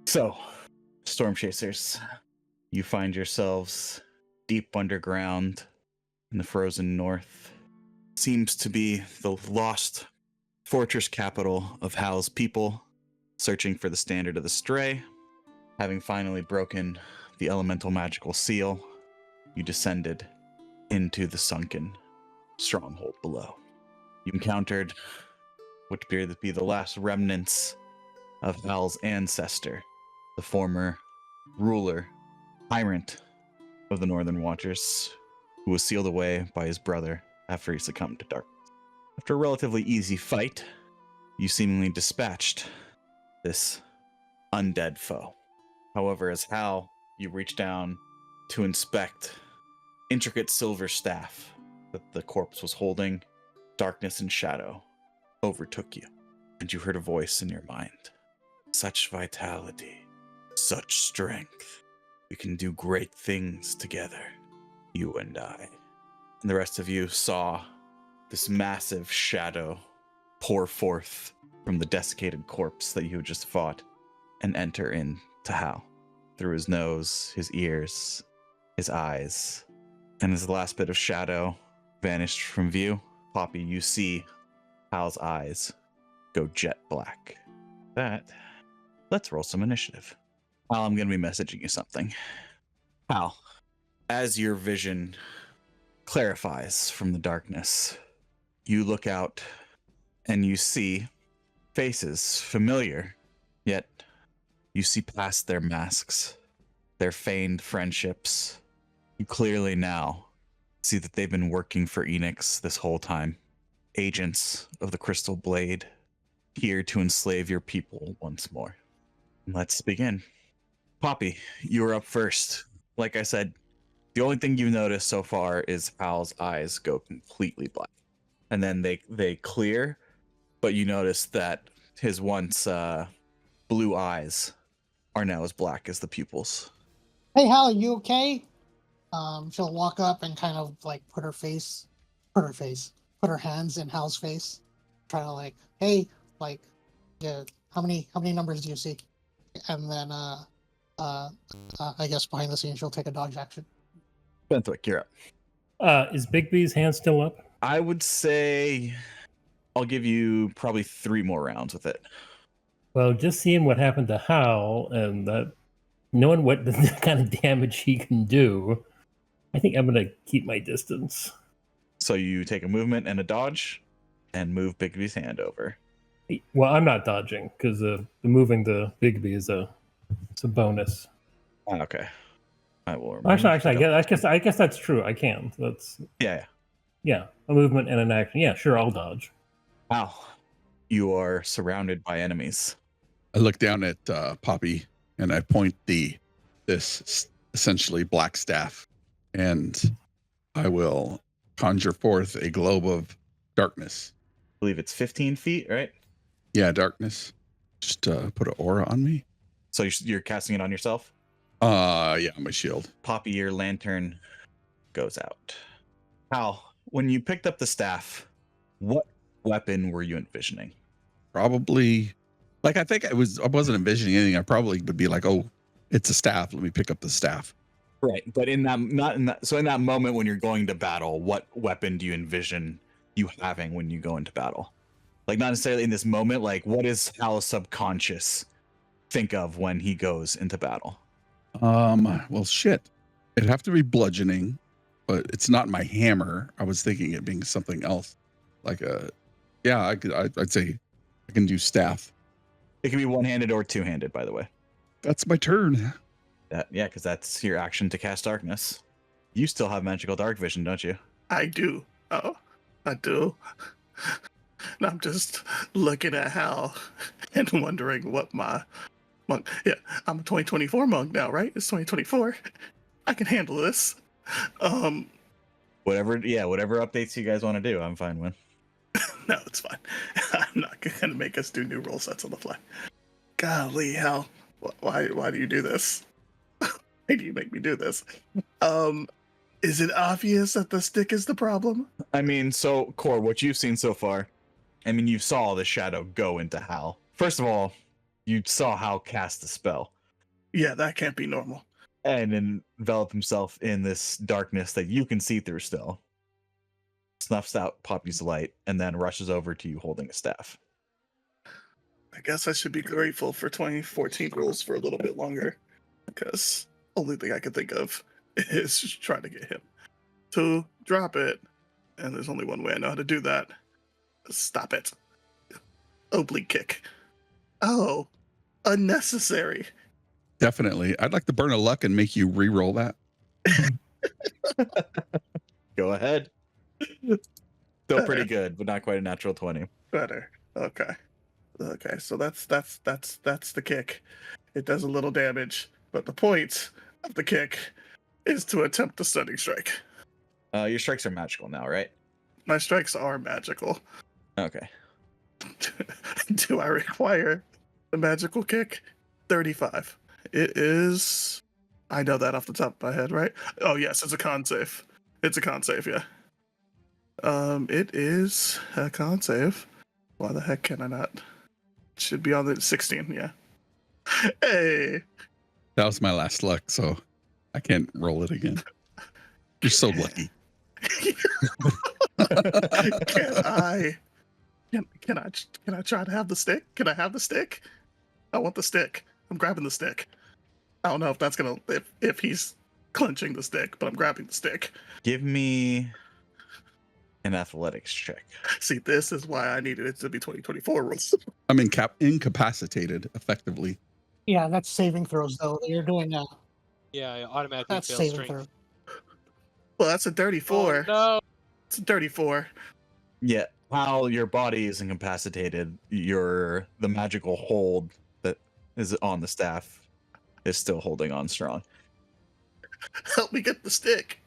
So, Storm Chasers, you find yourselves deep underground in the frozen north. Seems to be the lost fortress capital of Hal's people, searching for the Standard of the Stray. Having finally broken the elemental magical seal, you descended into the sunken stronghold below. You encountered what appeared to be the last remnants of Hal's ancestor, the former ruler, tyrant of the Northern Watchers, who was sealed away by his brother after he succumbed to darkness. After a relatively easy fight, you seemingly dispatched this undead foe. However, as Hal, you reach down to inspect intricate silver staff that the corpse was holding, darkness and shadow overtook you, and you heard a voice in your mind. Such vitality, such strength. We can do great things together, you and I. And the rest of you saw this massive shadow pour forth from the desiccated corpse that you had just fought and enter into Hal through his nose, his ears, his eyes. And as the last bit of shadow vanished from view, Poppy, you see Hal's eyes go jet black. Let's roll some initiative. Hal, I'm going to be messaging you something. Hal, as your vision clarifies from the darkness, you look out and you see faces familiar, yet you see past their masks, their feigned friendships. You clearly now see that they've been working for Enix this whole time. Agents of the Crystal Blade, here to enslave your people once more. Let's begin. Poppy, you are up first. Like I said, the only thing you've noticed so far is Hal's eyes go completely black. And then they clear, but you notice that his once blue eyes are now as black as the pupils. Hey, Hal, are you okay? She'll walk up and kind of like put her hands in Hal's face, try to like, hey, like, yeah, how many numbers do you see? And then, I guess behind the scenes she'll take a dodge action. Benthwick, you're up. Is Bigby's hand still up? I would say I'll give you probably 3 more rounds with it. Well, just seeing what happened to Hal and that, knowing what the kind of damage he can do, I think I'm going to keep my distance. So you take a movement and a dodge and move Bigby's hand over. Well, I'm not dodging because the moving the Bigby is a bonus. Okay. I will Actually, I guess that's true. I can. That's yeah. A movement and an action. Yeah, sure, I'll dodge. Wow. You are surrounded by enemies. I look down at Poppy and I point this essentially black staff, and I will conjure forth a globe of darkness. I believe it's 15 feet, right? Yeah, darkness. Just put an aura on me. So you're casting it on yourself? Yeah, my shield. Poppy, your lantern goes out. Hal, when you picked up the staff, what weapon were you envisioning? Probably, like, I wasn't envisioning anything. I probably would be like, oh, it's a staff. Let me pick up the staff. Right, but in that moment when you're going to battle, what weapon do you envision you having when you go into battle? Like, not necessarily in this moment, like, what does Hal's subconscious think of when he goes into battle? Well, shit. It'd have to be bludgeoning, but it's not my hammer. I was thinking it being something else. Like I'd say I can do staff. It can be one-handed or two-handed, by the way. That's my turn. Yeah, because that's your action to cast darkness. You still have magical dark vision, don't you? I do. Oh, I do. And I'm just looking at Hal and wondering what my monk. Yeah, I'm a 2024 monk now, right? It's 2024. I can handle this. Whatever updates you guys want to do, I'm fine with. No, it's fine. I'm not gonna make us do new roll sets on the fly. Golly, Hal, why do you do this? Why do you make me do this? Is it obvious that the stick is the problem? I mean, so Core, what you've seen so far, you saw the shadow go into Hal. First of all, you saw Hal cast the spell. Yeah, that can't be normal. and envelop himself in this darkness that you can see through still. Snuffs out Poppy's light and then rushes over to you holding a staff. I guess I should be grateful for 2014 rules for a little bit longer, because only thing I can think of is just trying to get him to drop it, and there's only one way I know how to do that. Stop it. Oblique kick. Oh, unnecessary. Definitely. I'd like to burn a luck and make you re-roll that. Go ahead. Still pretty good, but not quite a natural 20. Better. Okay. Okay, so that's the kick. It does a little damage, but the point of the kick is to attempt a stunning strike. Your strikes are magical now, right? My strikes are magical. Okay. Do I require the magical kick? 35. It is. I know that off the top of my head, right? Oh yes, it's a con save. It's a con save, yeah. It is a con save. Why the heck can I not? It should be on the 16, yeah. Hey, That was my last luck, so I can't roll it again. You're so lucky. can I try to have the stick? Can I have the stick? I want the stick. I'm grabbing the stick. I don't know if that's gonna if he's clenching the stick, but I'm grabbing the stick. Give me an athletics check. See, this is why I needed it to be 2024 rules. I'm incapacitated, effectively. Yeah, that's saving throws though. You're doing Yeah, I automatically that's fail saving strength. throw. Well, that's a dirty 4. Oh, no. It's a dirty 4. Yeah, while your body is incapacitated, the magical hold that is on the staff is still holding on strong. Help me get the stick.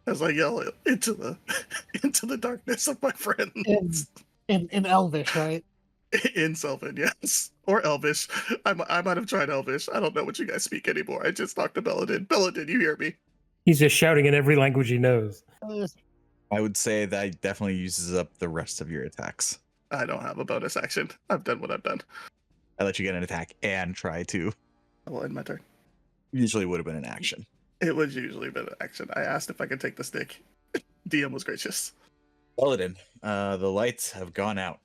As I yell it into the darkness of my friends. In Elvish, right? In Sylvan, yes. Or Elvish. I might have tried Elvish. I don't know what you guys speak anymore. I just talked to Belladin. Belladin, you hear me? He's just shouting in every language he knows. I would say that definitely uses up the rest of your attacks. I don't have a bonus action. I've done what I've done. I let you get an attack and try to. I will end my turn. Usually would have been an action. It was usually been an action. I asked if I could take the stick. DM was gracious. Paladin, the lights have gone out.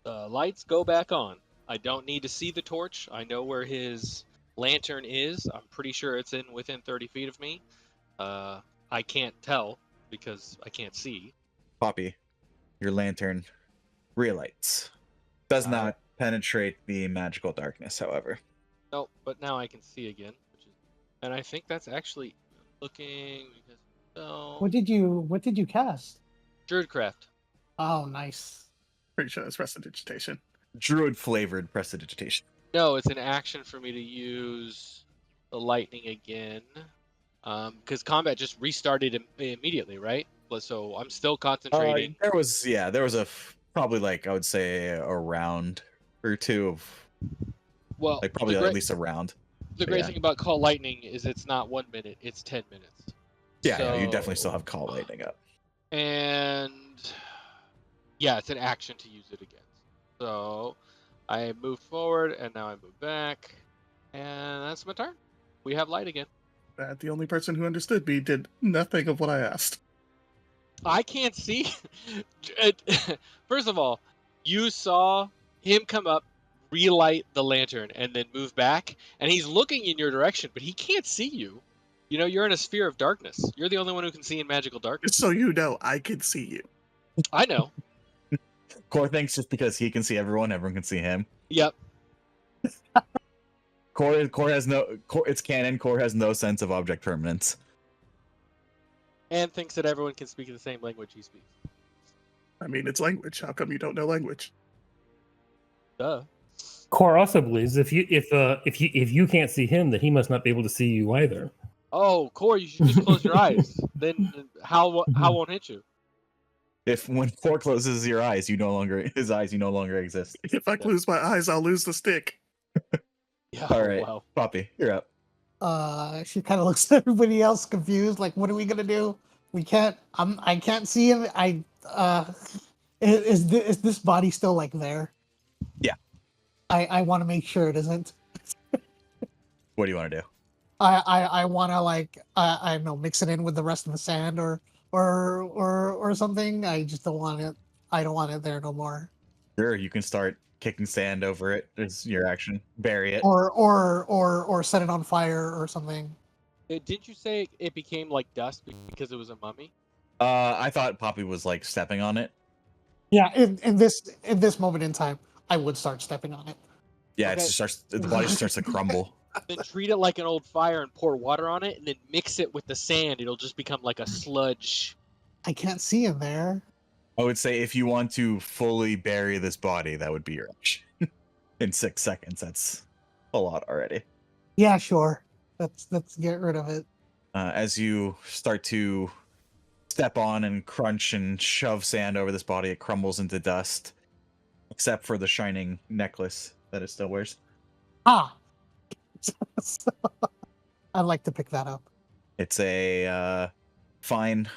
The lights go back on. I don't need to see the torch. I know where his lantern is. I'm pretty sure it's within 30 feet of me. I can't tell because I can't see. Poppy, your lantern relights. Does not penetrate the magical darkness, however. Nope, but now I can see again. And I think that's actually looking. So, What did you cast? Druidcraft. Oh, nice. Pretty sure that's prestidigitation. Druid flavored prestidigitation. No, it's an action for me to use the lightning again. Because combat just restarted immediately, right? So I'm still concentrating. There was probably like I would say a round or two of Well, like probably at least a round. The great thing about Call Lightning is it's not 1 minute, it's 10 minutes. Yeah, you definitely still have Call Lightning up. And yeah, it's an action to use it again. So I moved forward and now I move back. And that's my turn. We have light again. The only person who understood me did nothing of what I asked. I can't see. First of all, you saw him come up, relight the lantern, and then move back, and he's looking in your direction, but he can't see you. You know, you're in a sphere of darkness. You're the only one who can see in magical darkness. So you know, I can see you. I know. Core thinks just because he can see everyone can see him. Yep. Core has no. It's canon. Core has no sense of object permanence. And thinks that everyone can speak the same language he speaks. I mean, it's language. How come you don't know language? Duh. Core also believes if you can't see him, that he must not be able to see you either. Oh, Corey, you should just close your eyes. Then how won't hit you? When Core closes his eyes, you no longer exist. If I lose my eyes, I'll lose the stick. Yeah. All right, Wow. Poppy, you're up. She kind of looks at everybody else confused, like, what are we gonna do? We can't. I can't see him. Is this body still like there? Yeah. I want to make sure it isn't. What do you want to do? I want to like I don't know, mix it in with the rest of the sand or something. I just don't want it. I don't want it there no more. Sure, you can start kicking sand over it as your action. Bury it. Or set it on fire or something. Didn't you say it became like dust because it was a mummy? I thought Poppy was like stepping on it. Yeah, in this moment in time, I would start stepping on it. Yeah, Okay. it just starts. The body just starts to crumble. Then treat it like an old fire and pour water on it, and then mix it with the sand. It'll just become like a sludge. I can't see in there. I would say if you want to fully bury this body, that would be your action. In 6 seconds, that's a lot already. Yeah, sure. Let's get rid of it. As you start to step on and crunch and shove sand over this body, it crumbles into dust, except for the shining necklace that it still wears. Ah, I'd like to pick that up. It's a fine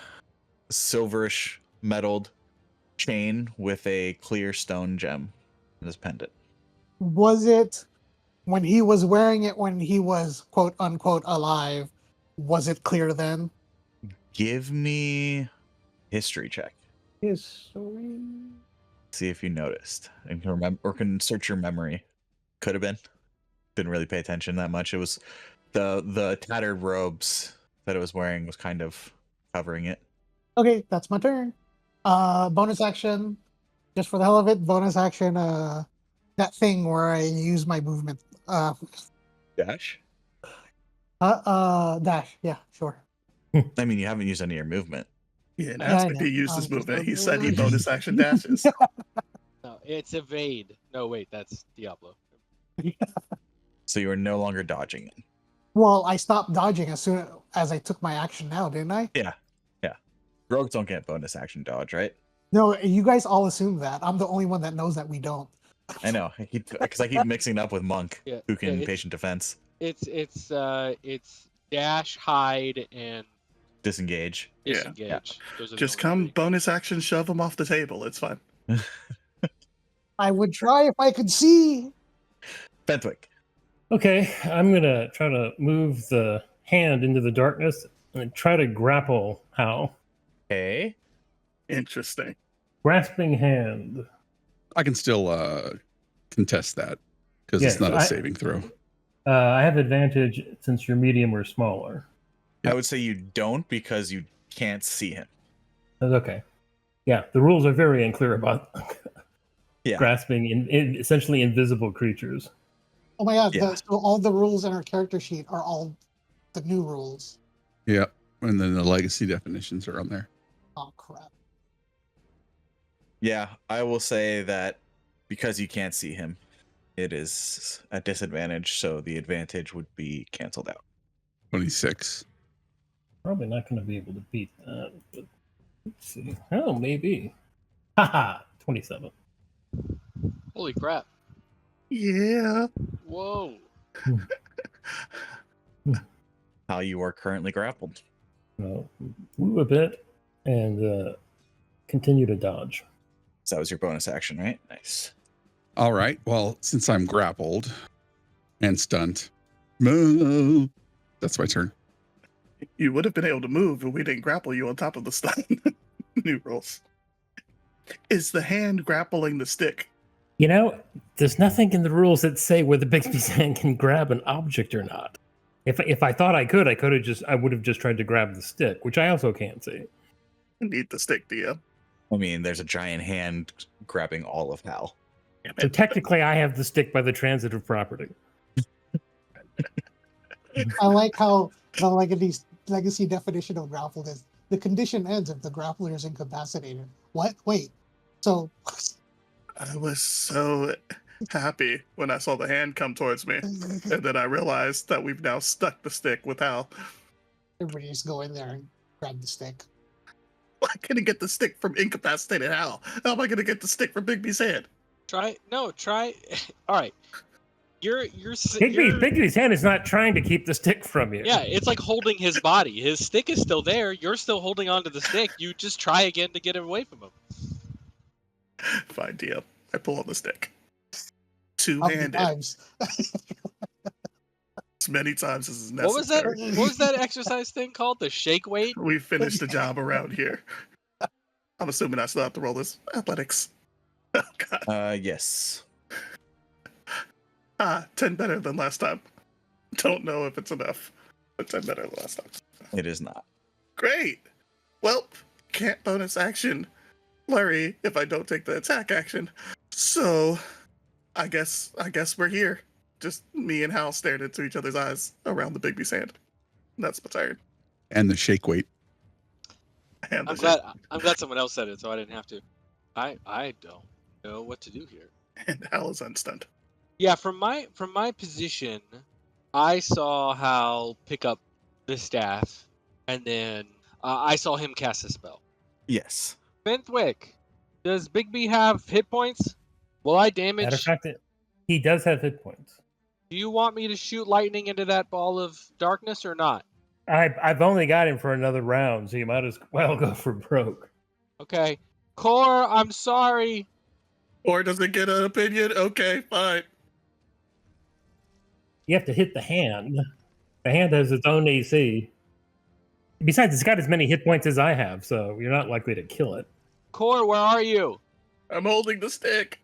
silverish metalled chain with a clear stone gem in his pendant. Was it when he was wearing it when he was quote unquote alive? Was it clear then? Give me history check. History. See if you noticed and can remember or can search your memory. Could have been. Didn't really pay attention that much. It was the tattered robes that it was wearing was kind of covering it. Okay, that's my turn. Bonus action, just for the hell of it. Bonus action. That thing where I use my movement. Dash? Dash. Yeah, sure. I mean, you haven't used any of your movement. Yeah, and I asked if know. he used his Just- movement. He said he bonus action dashes. No, it's evade. No, wait, that's Diablo. So you are no longer dodging it. Well, I stopped dodging as soon as I took my action now, didn't I? Rogues don't get bonus action dodge, right? No, you guys all assume that. I'm the only one that knows that we don't. I know. Because I keep mixing it up with Monk, Yeah, who can it's- patient defense, It's dash, hide, and disengage. Yeah. disengage. Those are the Just only come three. bonus action, shove him off the table. It's fine. I would try if I could see. Fentwick. Okay, I'm gonna try to move the hand into the darkness and try to grapple Hal. Okay. Interesting. Grasping hand. I can still contest that because Yes, it's not a I- saving throw. I have advantage since you're medium or smaller. I would say you don't because you can't see him. That's okay. Yeah, the rules are very unclear about Yeah. grasping in essentially invisible creatures. Oh my god! Yeah. So all the rules in our character sheet are all the new rules. Yeah, and then the legacy definitions are on there. Oh crap! Yeah, I will say that because you can't see him, it is a disadvantage, so the advantage would be canceled out. 26. Probably not going to be able to beat that. But let's see. Oh, maybe. Haha, 27. Holy crap! Yeah. Whoa! How you are currently grappled. So, move a bit and continue to dodge. So that was your bonus action, right? Nice. All right. Well, since I'm grappled and stunned, move. That's my turn. You would have been able to move if we didn't grapple you on top of the stun. New rules. Is the hand grappling the stick? You know, there's nothing in the rules that say whether Bixby's hand can grab an object or not. If I thought I could I would have just tried to grab the stick, which I also can't see. Need the stick, DM. I mean, there's a giant hand grabbing all of Hal. So technically, I have the stick by the transitive property. I like how the legacy definition of grappled is the condition ends if the grappler is incapacitated. What? Wait. So I was so happy when I saw the hand come towards me. And then I realized that we've now stuck the stick with Hal. everybody just go in there and grab the stick. I couldn't get the stick from incapacitated Hal. How am I going to get the stick from Bigby's hand? Try. All right. Bigby's hand is not trying to keep the stick from you. Yeah, it's like holding his body. His stick is still there. You're still holding onto the stick. You just try again to get it away from him. Fine, DM. I pull on the stick. How many Two-handed. times? as many times as is What was that? necessary. What was that exercise thing called? The shake weight? We finished the job around here. I'm assuming I still have to roll this. Athletics. Oh, God. Yes. 10 better than last time. Don't know if it's enough, but 10 better than last time. It is not. Great. Well, can't bonus action flurry if I don't take the attack action. So, I guess we're here. Just me and Hal staring into each other's eyes around the Bigby sand. That's my turn. And the shake weight. And I'm glad someone else said it, so I didn't have to. I don't know what to do here. And Hal is unstunned. Yeah, from my position, I saw Hal pick up the staff, and then I saw him cast a spell. Yes. Fenthwick, does Bigby have hit points? Will I damage? Matter of fact, he does have hit points. Do you want me to shoot lightning into that ball of darkness or not? I've only got him for another round, so you might as well go for broke. Okay. Core, I'm sorry. Or does it get an opinion? Okay, fine. You have to hit the hand. The hand has its own AC. Besides, it's got as many hit points as I have, so you're not likely to kill it. Core, where are you? I'm holding the stick.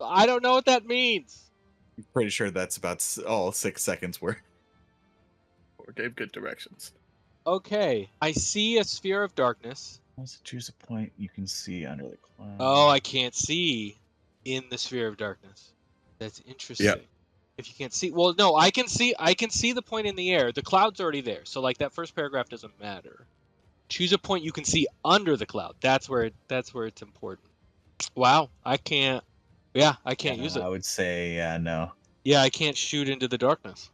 I don't know what that means. I'm pretty sure that's about all 6 seconds worth. Or gave good directions. Okay. I see a sphere of darkness. Also choose a point you can see under the cloud. Oh, I can't see in the sphere of darkness. That's interesting. If you can't see, well, no, I can see the point in the air. The cloud's already there, so like that first paragraph doesn't matter. Choose a point you can see under the cloud. That's where it's important. Wow, I can't. Yeah, I can't use it. I would say no. Yeah, I can't shoot into the darkness.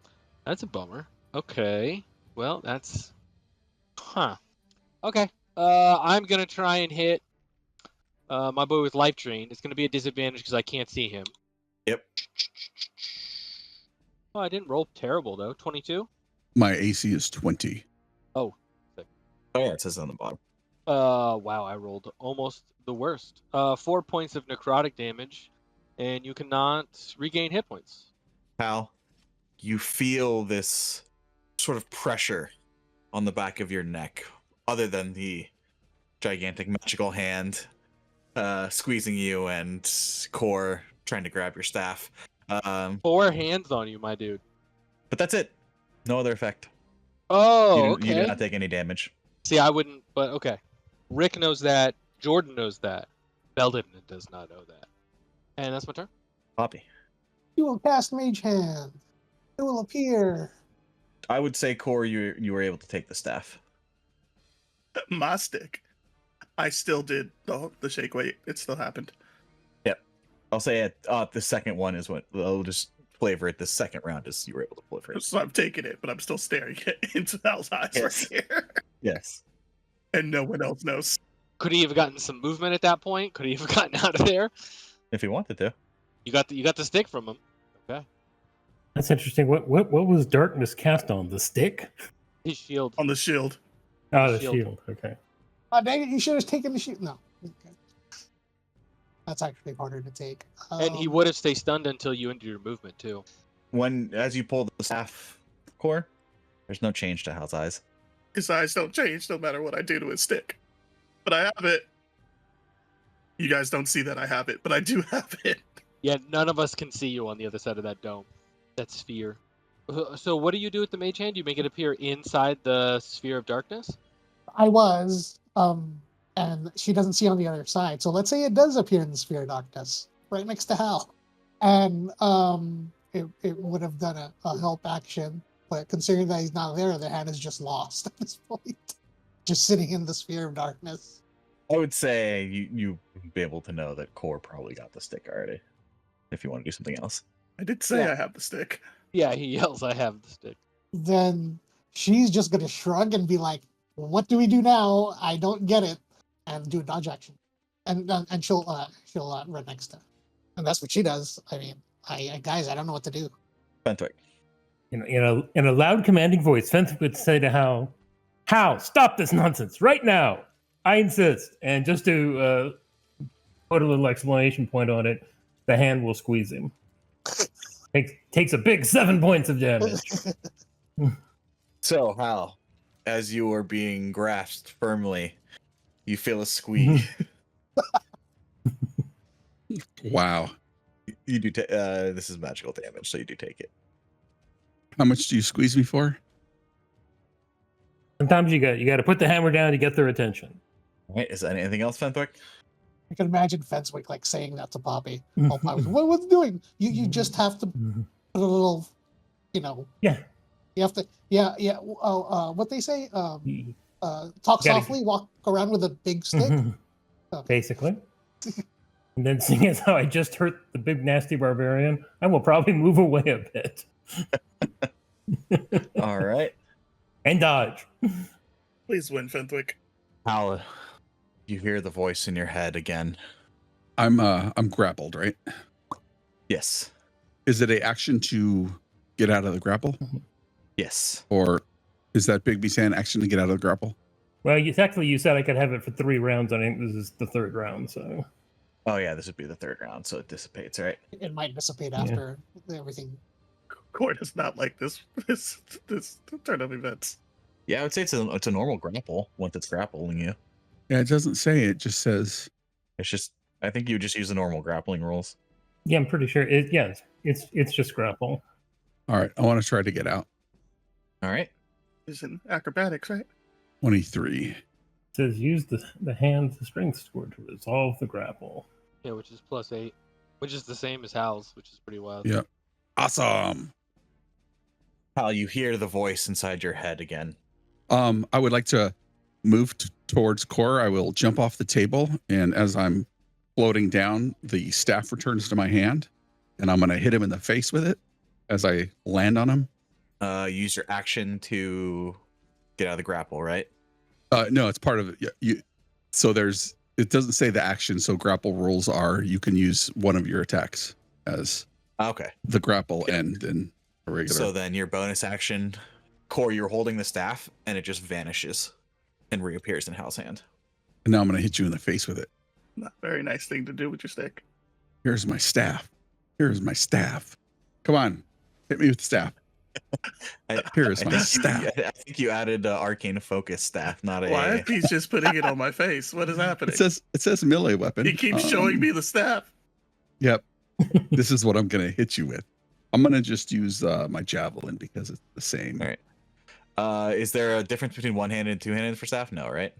That's a bummer. Okay. Well, that's okay. I'm gonna try and hit my boy with life drain. It's gonna be a disadvantage because I can't see him. Yep. Oh, I didn't roll terrible though. 22. My AC is 20. Oh yeah, it says on the bottom. Wow, I rolled almost the worst. 4 points of necrotic damage, and you cannot regain hit points. Hal, you feel this sort of pressure on the back of your neck, other than the gigantic magical hand squeezing you and Core trying to grab your staff. 4 hands on you, my dude. But that's it. No other effect. Oh, You do okay. not take any damage. See, I wouldn't, but okay. Rick knows that. Jordan knows that. Belden does not know that. And that's my turn. Poppy. You will cast Mage Hand. It will appear. I would say, Core, you were able to take the staff. My stick. I still did the shake weight. It still happened. I'll say the second one is what I'll just flavor it. The second round is you were able to flavor it. So I'm taking it, but I'm still staring into Hal's eyes Yes. right here. Yes. And no one else knows. Could he have gotten some movement at that point? Could he have gotten out of there? If you wanted to. You got the stick from him. Okay. That's interesting. What was darkness cast on? The stick? His shield. On the shield. Oh, the Shield. shield. Okay. Oh, dang it, you should have taken the shield. No. Okay. That's actually harder to take. And he would have stayed stunned until you ended your movement too. As you pull the staff, Core, there's no change to Hal's eyes. His eyes don't change no matter what I do to his stick. But I have it. You guys don't see that I have it, but I do have it. Yeah, none of us can see you on the other side of that dome. That sphere. So what do you do with the mage hand? You make it appear inside the sphere of darkness? I was, and she doesn't see on the other side. So let's say it does appear in the sphere of darkness, right next to Hal. And it would have done a help action, but considering that he's not there, the hand is just lost at this point. Just sitting in the sphere of darkness. I would say you be able to know that Core probably got the stick already. If you want to do something else. I did say Yeah. I have the stick. Yeah, he yells, I have the stick. Then she's just gonna shrug and be like, "What do we do now? I don't get it," and do a dodge action, and she'll run next to her. And that's what she does. I mean, guys, I don't know what to do. Fenthwick. In a loud, commanding voice, Fenth would say to Hal, "Hal, stop this nonsense right now! I insist." And just to put a little exclamation point on it, the hand will squeeze him. Takes a big 7 points of damage. So, Hal, as you are being grasped firmly, you feel a squeeze. Wow. You do. This is magical damage, so you do take it. How much do you squeeze me for? Sometimes you got to put the hammer down to get their attention. All right. Is there anything else, Fenthwick? I can imagine Fenswick like saying that to Poppy. While Poppy's, what's doing? You just have to put a little, Yeah. You have to, yeah. What they say? Talk Gotta- softly, walk around with a big stick. Okay. Basically. And then seeing as how I just hurt the big nasty barbarian, I will probably move away a bit. All right. And dodge. Please win, Fenthwick. Hal, you hear the voice in your head again. I'm grappled, right? Yes. Is it a action to get out of the grapple? Yes. Or is that Bigby saying action to get out of the grapple? Well, technically you said I could have it for 3 rounds. I think this is the 3rd round, so. Oh yeah, this would be the 3rd round, so it dissipates, right? It might dissipate Yeah. after everything. Court is not like this turn of events. Yeah, I would say it's a normal grapple once it's grappling you. Yeah, it doesn't say. It just says. It's just I think you would just use the normal grappling rules. Yeah, I'm pretty sure. It's just grapple. All right, I want to try to get out. All right. He's in acrobatics, right? 23. It says use the hand strength score to resolve the grapple. Yeah, which is +8, which is the same as Hal's, which is pretty wild. Yeah. Awesome. Hal, you hear the voice inside your head again. I would like to move towards Core. I will jump off the table, and as I'm floating down, the staff returns to my hand, and I'm going to hit him in the face with it as I land on him. Use your action to get out of the grapple, right? No, it's part of it. So it doesn't say the action. So grapple rules are you can use one of your attacks as Okay. the grapple Yeah. and then a regular. So then your bonus action, Core, you're holding the staff and it just vanishes and reappears in Hal's hand. And now I'm going to hit you in the face with it. Not a very nice thing to do with your stick. Here's my staff. Here's my staff. Come on, hit me with the staff. Here's my staff. I think you added arcane focus staff, not a. Why if he's just putting it on my face? What is happening? It says melee weapon. He keeps showing me the staff. Yep. This is what I'm going to hit you with. I'm going to just use my javelin because it's the same. All right. Is there a difference between one-handed and two-handed for staff? No, right?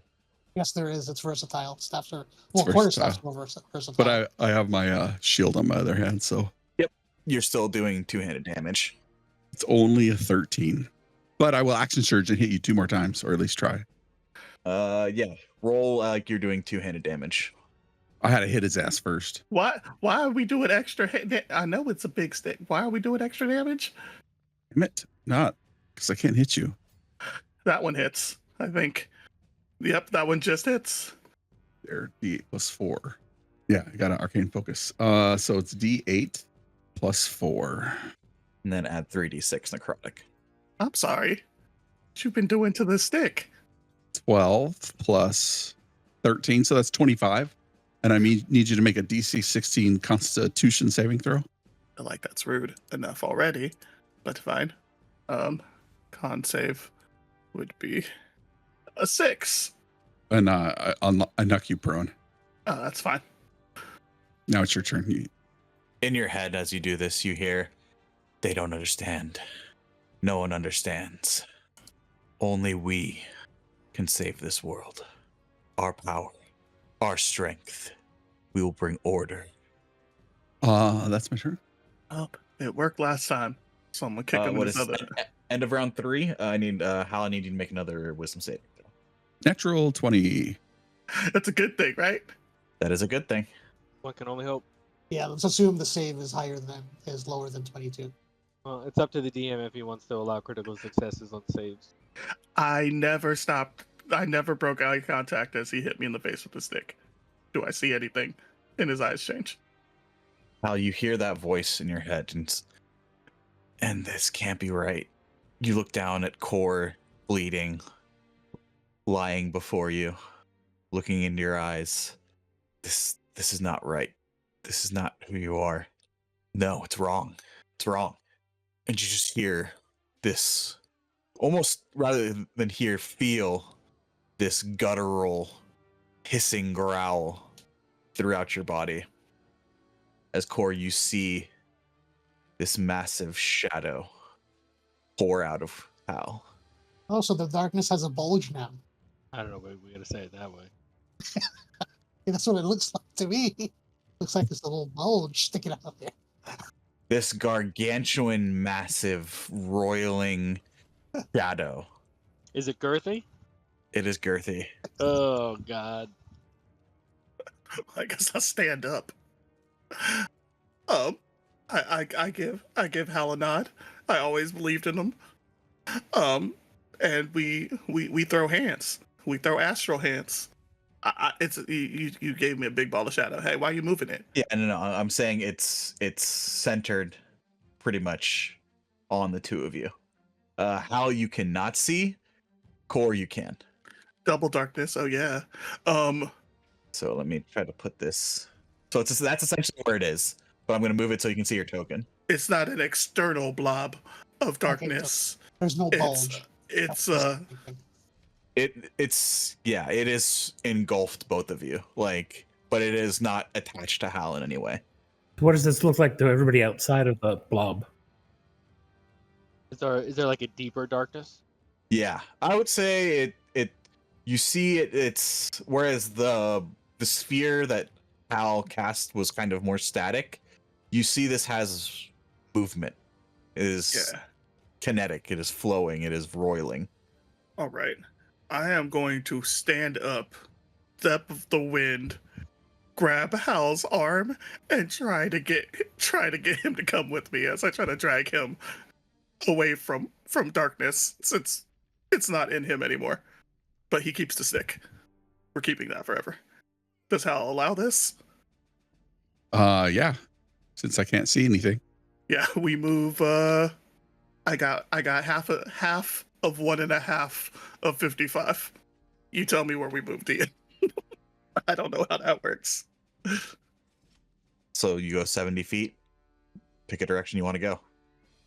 Yes, there is. It's versatile. Staffs are It's quarter versatile. staffs are versatile. But I have my shield on my other hand, so You're still doing two-handed damage. it's only a 13. But I will action surge and hit you 2 more times, or at least try. Yeah. Roll like you're doing two-handed damage. I had to hit his ass first. Why are we doing extra? I know it's a big stick. Why are we doing extra damage? Damn it. Not because I can't hit you. That one hits, I think. Yep, that one just hits. There, D8 plus 4. Yeah, I got an arcane focus. So it's D8 plus 4. And then add 3d6 necrotic. I'm sorry. What you've been doing to this stick? 12 plus 13, so that's 25. And I need you to make a DC 16 Constitution saving throw. I feel like that's rude enough already, but fine. Con save would be a 6. And I knock you prone. Oh, that's fine. Now it's your turn. In your head, as you do this, you hear, "They don't understand. No one understands. Only we can save this world. Our power, our strength. We will bring order." That's my turn. Oh, it worked last time, so I'm gonna kick him in What his is other. end of round 3? I need Hal. I need you to make another wisdom saving throw. Natural 20. That's a good thing, right? That is a good thing. One can only hope. Yeah, let's assume the save is lower than 22. Well, it's up to the DM if he wants to allow critical successes on saves. I never stopped. I never broke eye contact as he hit me in the face with the stick. Do I see anything in his eyes change? Hal, you hear that voice in your head, and this can't be right. You look down at Core, bleeding, lying before you, looking into your eyes. This is not right. This is not who you are. No, it's wrong. It's wrong. And you just hear this almost rather than hear, feel this guttural, hissing growl throughout your body. As Core, you see this massive shadow pour out of Hal. Oh, so the darkness has a bulge now. I don't know, but we gotta say it that way. Yeah, that's what it looks like to me. Looks like there's a little bulge sticking out there. This gargantuan, massive, roiling shadow. Is it girthy? It is girthy. Oh God. I guess I'll stand up. I give Hal a nod. I always believed in him. And we throw hands. We throw astral hands. It's you gave me a big ball of shadow. Hey, why are you moving it? Yeah, no, I'm saying it's centered pretty much on the two of you. Hal, you cannot see. Core, you can. Double darkness. Oh yeah. So let me try to put this. So that's essentially where it is. But I'm going to move it so you can see your token. It's not an external blob of darkness. There's no bulge. It's it is engulfed both of you. Like, but it is not attached to Hal in any way. What does this look like to everybody outside of the blob? Is there like a deeper darkness? Yeah, I would say it you see it's whereas the sphere that Hal cast was kind of more static, you see this has movement. It is kinetic, it is flowing, it is roiling. all right. I am going to stand up, step of the wind, grab Hal's arm, and try to get him to come with me as I try to drag him away from darkness, since it's not in him anymore. But he keeps the stick. We're keeping that forever. Does Hal allow this? Yeah. Since I can't see anything. Yeah, we move. I got half of 1.5 of 55. You tell me where we moved, Ian. I don't know how that works. So you go 70 feet. Pick a direction you want to go.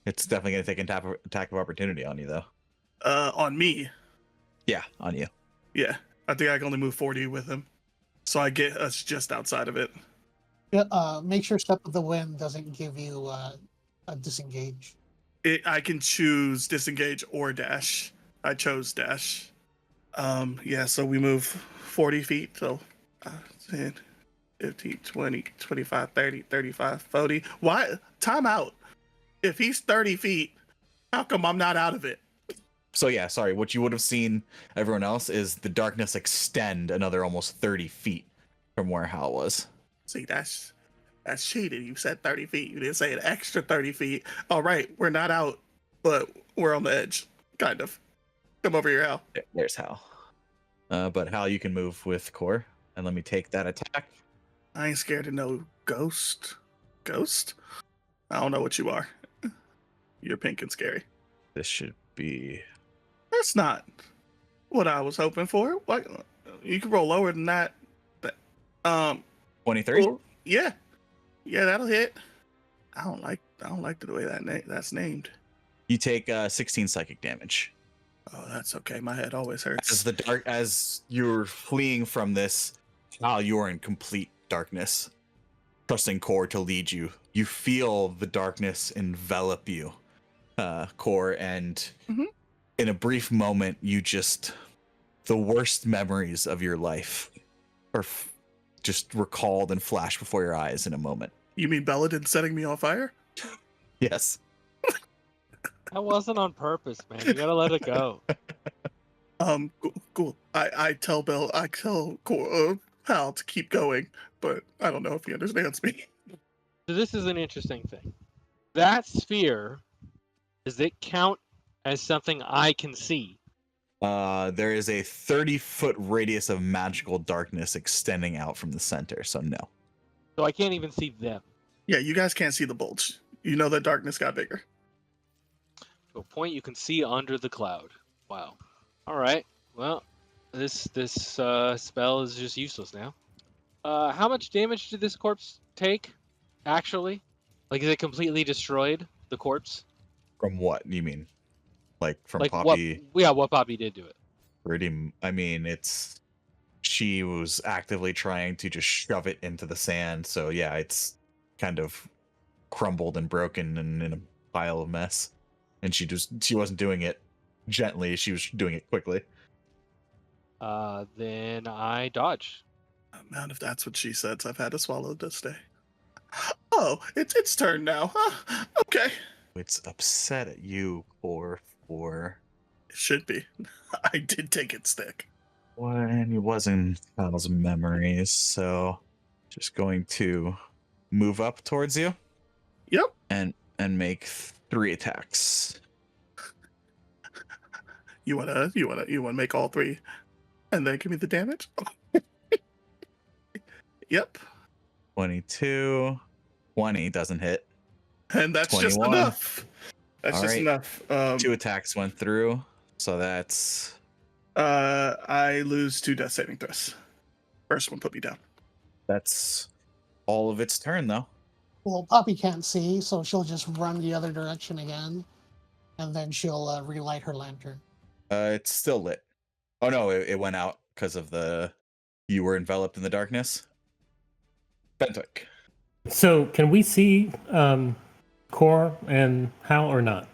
It's definitely going to take an attack of opportunity on you, though. On me. Yeah, on you. Yeah, I think I can only move 40 with him, so I get us just outside of it. Yeah, make sure step of the wind doesn't give you a disengage. I can choose disengage or dash. I chose dash. Yeah, so we move 40 feet. So 10, 15, 20, 25, 30, 35, 40. Why? Time out. If he's 30 feet, how come I'm not out of it? So yeah, sorry. What you would have seen everyone else is the darkness extend another almost 30 feet from where Hal was. See, that's cheated. You said 30 feet. You didn't say an extra 30 feet. All right, we're not out, but we're on the edge, kind of. Come over here, Hal. There's Hal. But Hal, you can move with Core, and let me take that attack. I ain't scared of no ghost. Ghost? I don't know what you are. You're pink and scary. This should be... That's not what I was hoping for. What? You can roll lower than that. 23? Cool. Yeah, that'll hit. I don't like the way that's named. You take 16 psychic damage. Oh, that's okay. My head always hurts. As you're fleeing from this, Hal, you're in complete darkness. Trusting Core to lead you. You feel the darkness envelop you, Core, and in a brief moment, the worst memories of your life are just recalled and flash before your eyes in a moment. You mean Belladin setting me on fire? Yes. That wasn't on purpose, man. You gotta let it go. Cool. I tell Hal to keep going, but I don't know if he understands me. So this is an interesting thing. That sphere, does it count as something I can see? There is a 30-foot radius of magical darkness extending out from the center, so no. So I can't even see them. Yeah, you guys can't see the bulge. You know that darkness got bigger. To a point you can see under the cloud. Wow. All right. Well, this spell is just useless now. How much damage did this corpse take? Actually, like, is it completely destroyed? The corpse? From what you mean? Like from Like Poppy. what Poppy did to it. I mean, she was actively trying to just shove it into the sand. So yeah, it's kind of crumbled and broken and in a pile of mess. And she wasn't doing it gently. She was doing it quickly. Then I dodge. Man, if that's what she says, I've had to swallow this day. Oh, it's its turn now. Huh? Okay. It's upset at you, Core, for It should be. I did take its stick. when it wasn't Kyle's memories, so just going to move up towards you Yep. and make 3 attacks. You wanna make all 3 and then give me the damage? Yep. 22, 20 doesn't hit. And that's just 21. enough. That's All just right. enough. 2 attacks went through, so that's I lose 2 death saving throws. First one put me down. all of its turn though. Well, Poppy can't see, so she'll just run the other direction again, and then she'll relight her lantern. It's still lit. Oh no, it went out because of you were enveloped in the darkness. Bentwick. So can we see Core and Hal or not?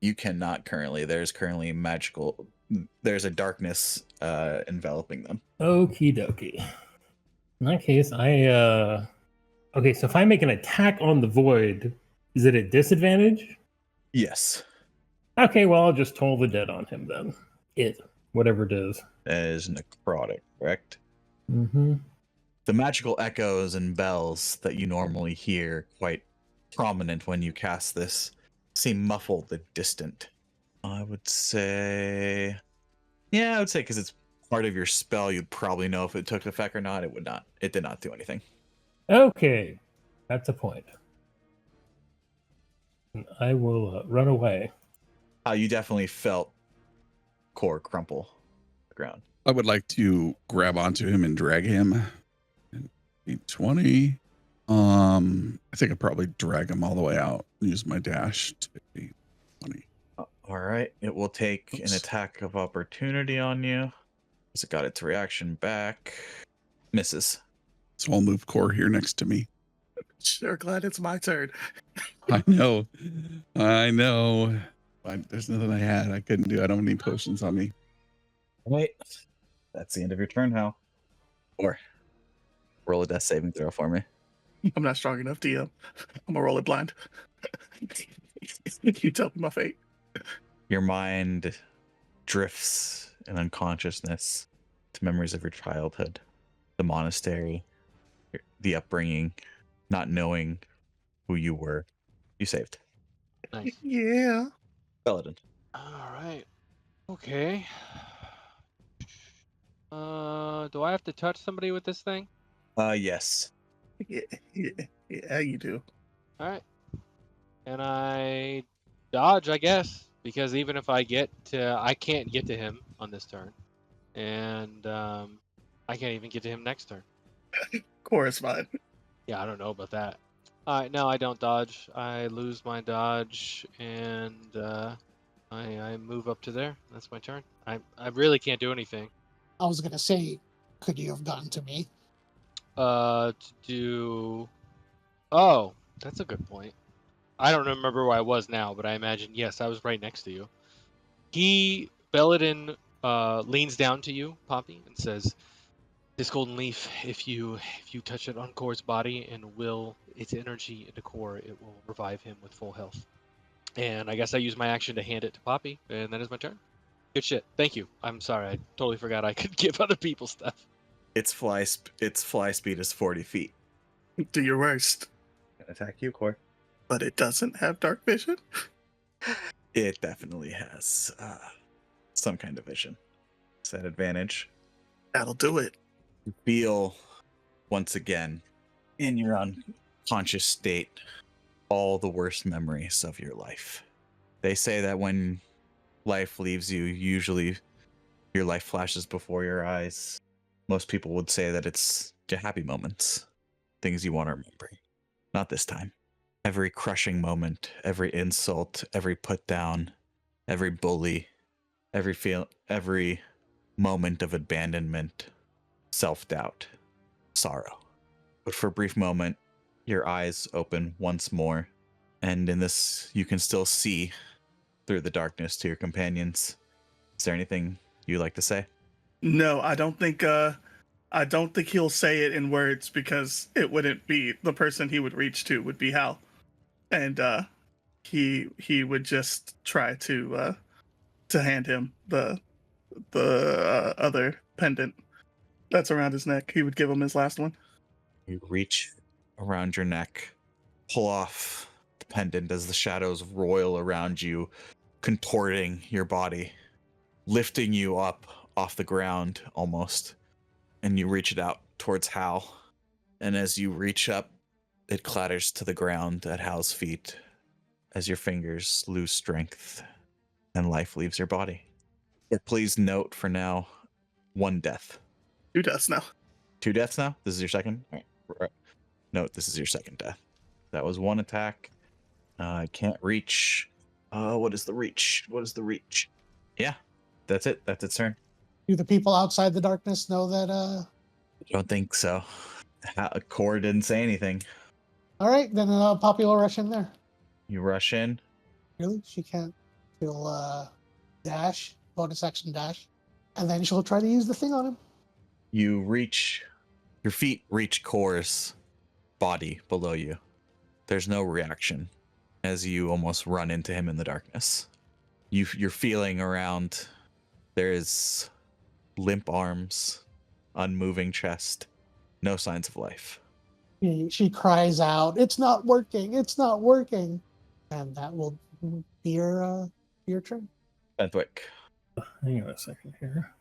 You cannot currently. There's a darkness enveloping them. Okie dokie. In that case, okay, so if I make an attack on the void, is it a disadvantage? Yes. Okay, well I'll just toll the dead on him then. Whatever it is. That is necrotic, correct? Mm-hmm. The magical echoes and bells that you normally hear quite prominent when you cast this seem muffled and distant. I would say because it's part of your spell, you'd probably know if it took effect or not. It would not. It did not do anything. Okay, that's a point. And I will run away. You definitely felt Core crumple the ground. I would like to grab onto him and drag him. And 20. I think I'd probably drag him all the way out. Use my dash to be 20. All right. It will take an Oops. attack of opportunity on you. Because it got its reaction back. Misses. So I'll move Core here next to me. Sure, glad it's my turn. I know. There's nothing I couldn't do. I don't have any potions on me. Wait. That's the end of your turn, Hal. Or roll a death saving throw for me. I'm not strong enough, DM. I'm gonna roll it blind. You tell me my fate. Your mind drifts in unconsciousness to memories of your childhood, the monastery, the upbringing, not knowing who you were. You saved. Nice. Yeah. Belladin. All right. Okay. Do I have to touch somebody with this thing? Yes. Yeah, you do. All right. And I dodge, I guess, because even if I can't get to him on this turn, and I can't even get to him next turn. Correspond. Yeah, I don't know about that. All right, no, I don't dodge. I lose my dodge, and I move up to there. That's my turn. I really can't do anything. I was gonna say, could you have gotten to me? To do. Oh, that's a good point. I don't remember where I was now, but I imagine yes, I was right next to you. Belladin leans down to you, Poppy, and says, "This golden leaf, if you touch it on Core's body and will its energy into Core, it will revive him with full health." And I guess I use my action to hand it to Poppy, and that is my turn. Good shit. Thank you. I'm sorry. I totally forgot I could give other people stuff. Its fly speed is 40 feet. Do your worst. Attack you, Core. But it doesn't have dark vision. It definitely has some kind of vision. It's that advantage. That'll do it. You feel once again in your unconscious state all the worst memories of your life. They say that when life leaves you, usually your life flashes before your eyes. Most people would say that it's the happy moments, things you want to remember. Not this time. Every crushing moment, every insult, every put down, every bully, every moment of abandonment, self-doubt, sorrow. But for a brief moment, your eyes open once more, and in this you can still see through the darkness to your companions. Is there anything you'd like to say? No, I don't think he'll say it in words, because it wouldn't be the person he would reach to would be Hal. And he would just try to hand him the other pendant that's around his neck. He would give him his last one. You reach around your neck, pull off the pendant as the shadows roil around you, contorting your body, lifting you up off the ground almost. And you reach it out towards Hal. And as you reach up, it clatters to the ground at Hal's feet as your fingers lose strength and life leaves your body. But please note for now, 1 death. 2 deaths now. 2 deaths now? This is your second? All right. Note, this is your second death. That was 1 attack. I can't reach. What is the reach? Yeah, that's it. That's its turn. Do the people outside the darkness know that? I don't think so. Core didn't say anything. All right, then Poppy will rush in there. You rush in. Really? She can't. She'll dash, bonus action dash, and then she'll try to use the thing on him. Your feet reach Core's body below you. There's no reaction as you almost run into him in the darkness. You're feeling around. There is limp arms, unmoving chest, no signs of life. She cries out, "It's not working! It's not working!" And that will be your turn. Fenthwick. Hang on a second here.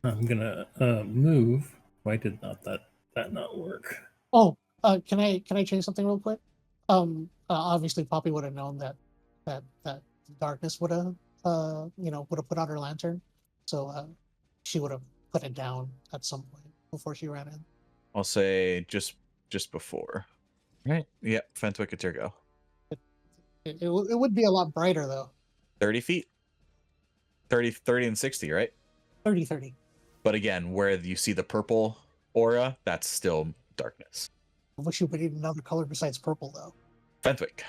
I'm gonna move. Why did not that not work? Oh, can I change something real quick? Obviously, Poppy would have known that darkness would have put out her lantern, so she would have put it down at some point before she ran in. I'll say just before. Right. Yep. Fenthwick, it's your go. It would be a lot brighter though. 30 feet. 30 and 60, right? 30. But again, where you see the purple aura, that's still darkness. I wish you would need another color besides purple though. Fenthwick.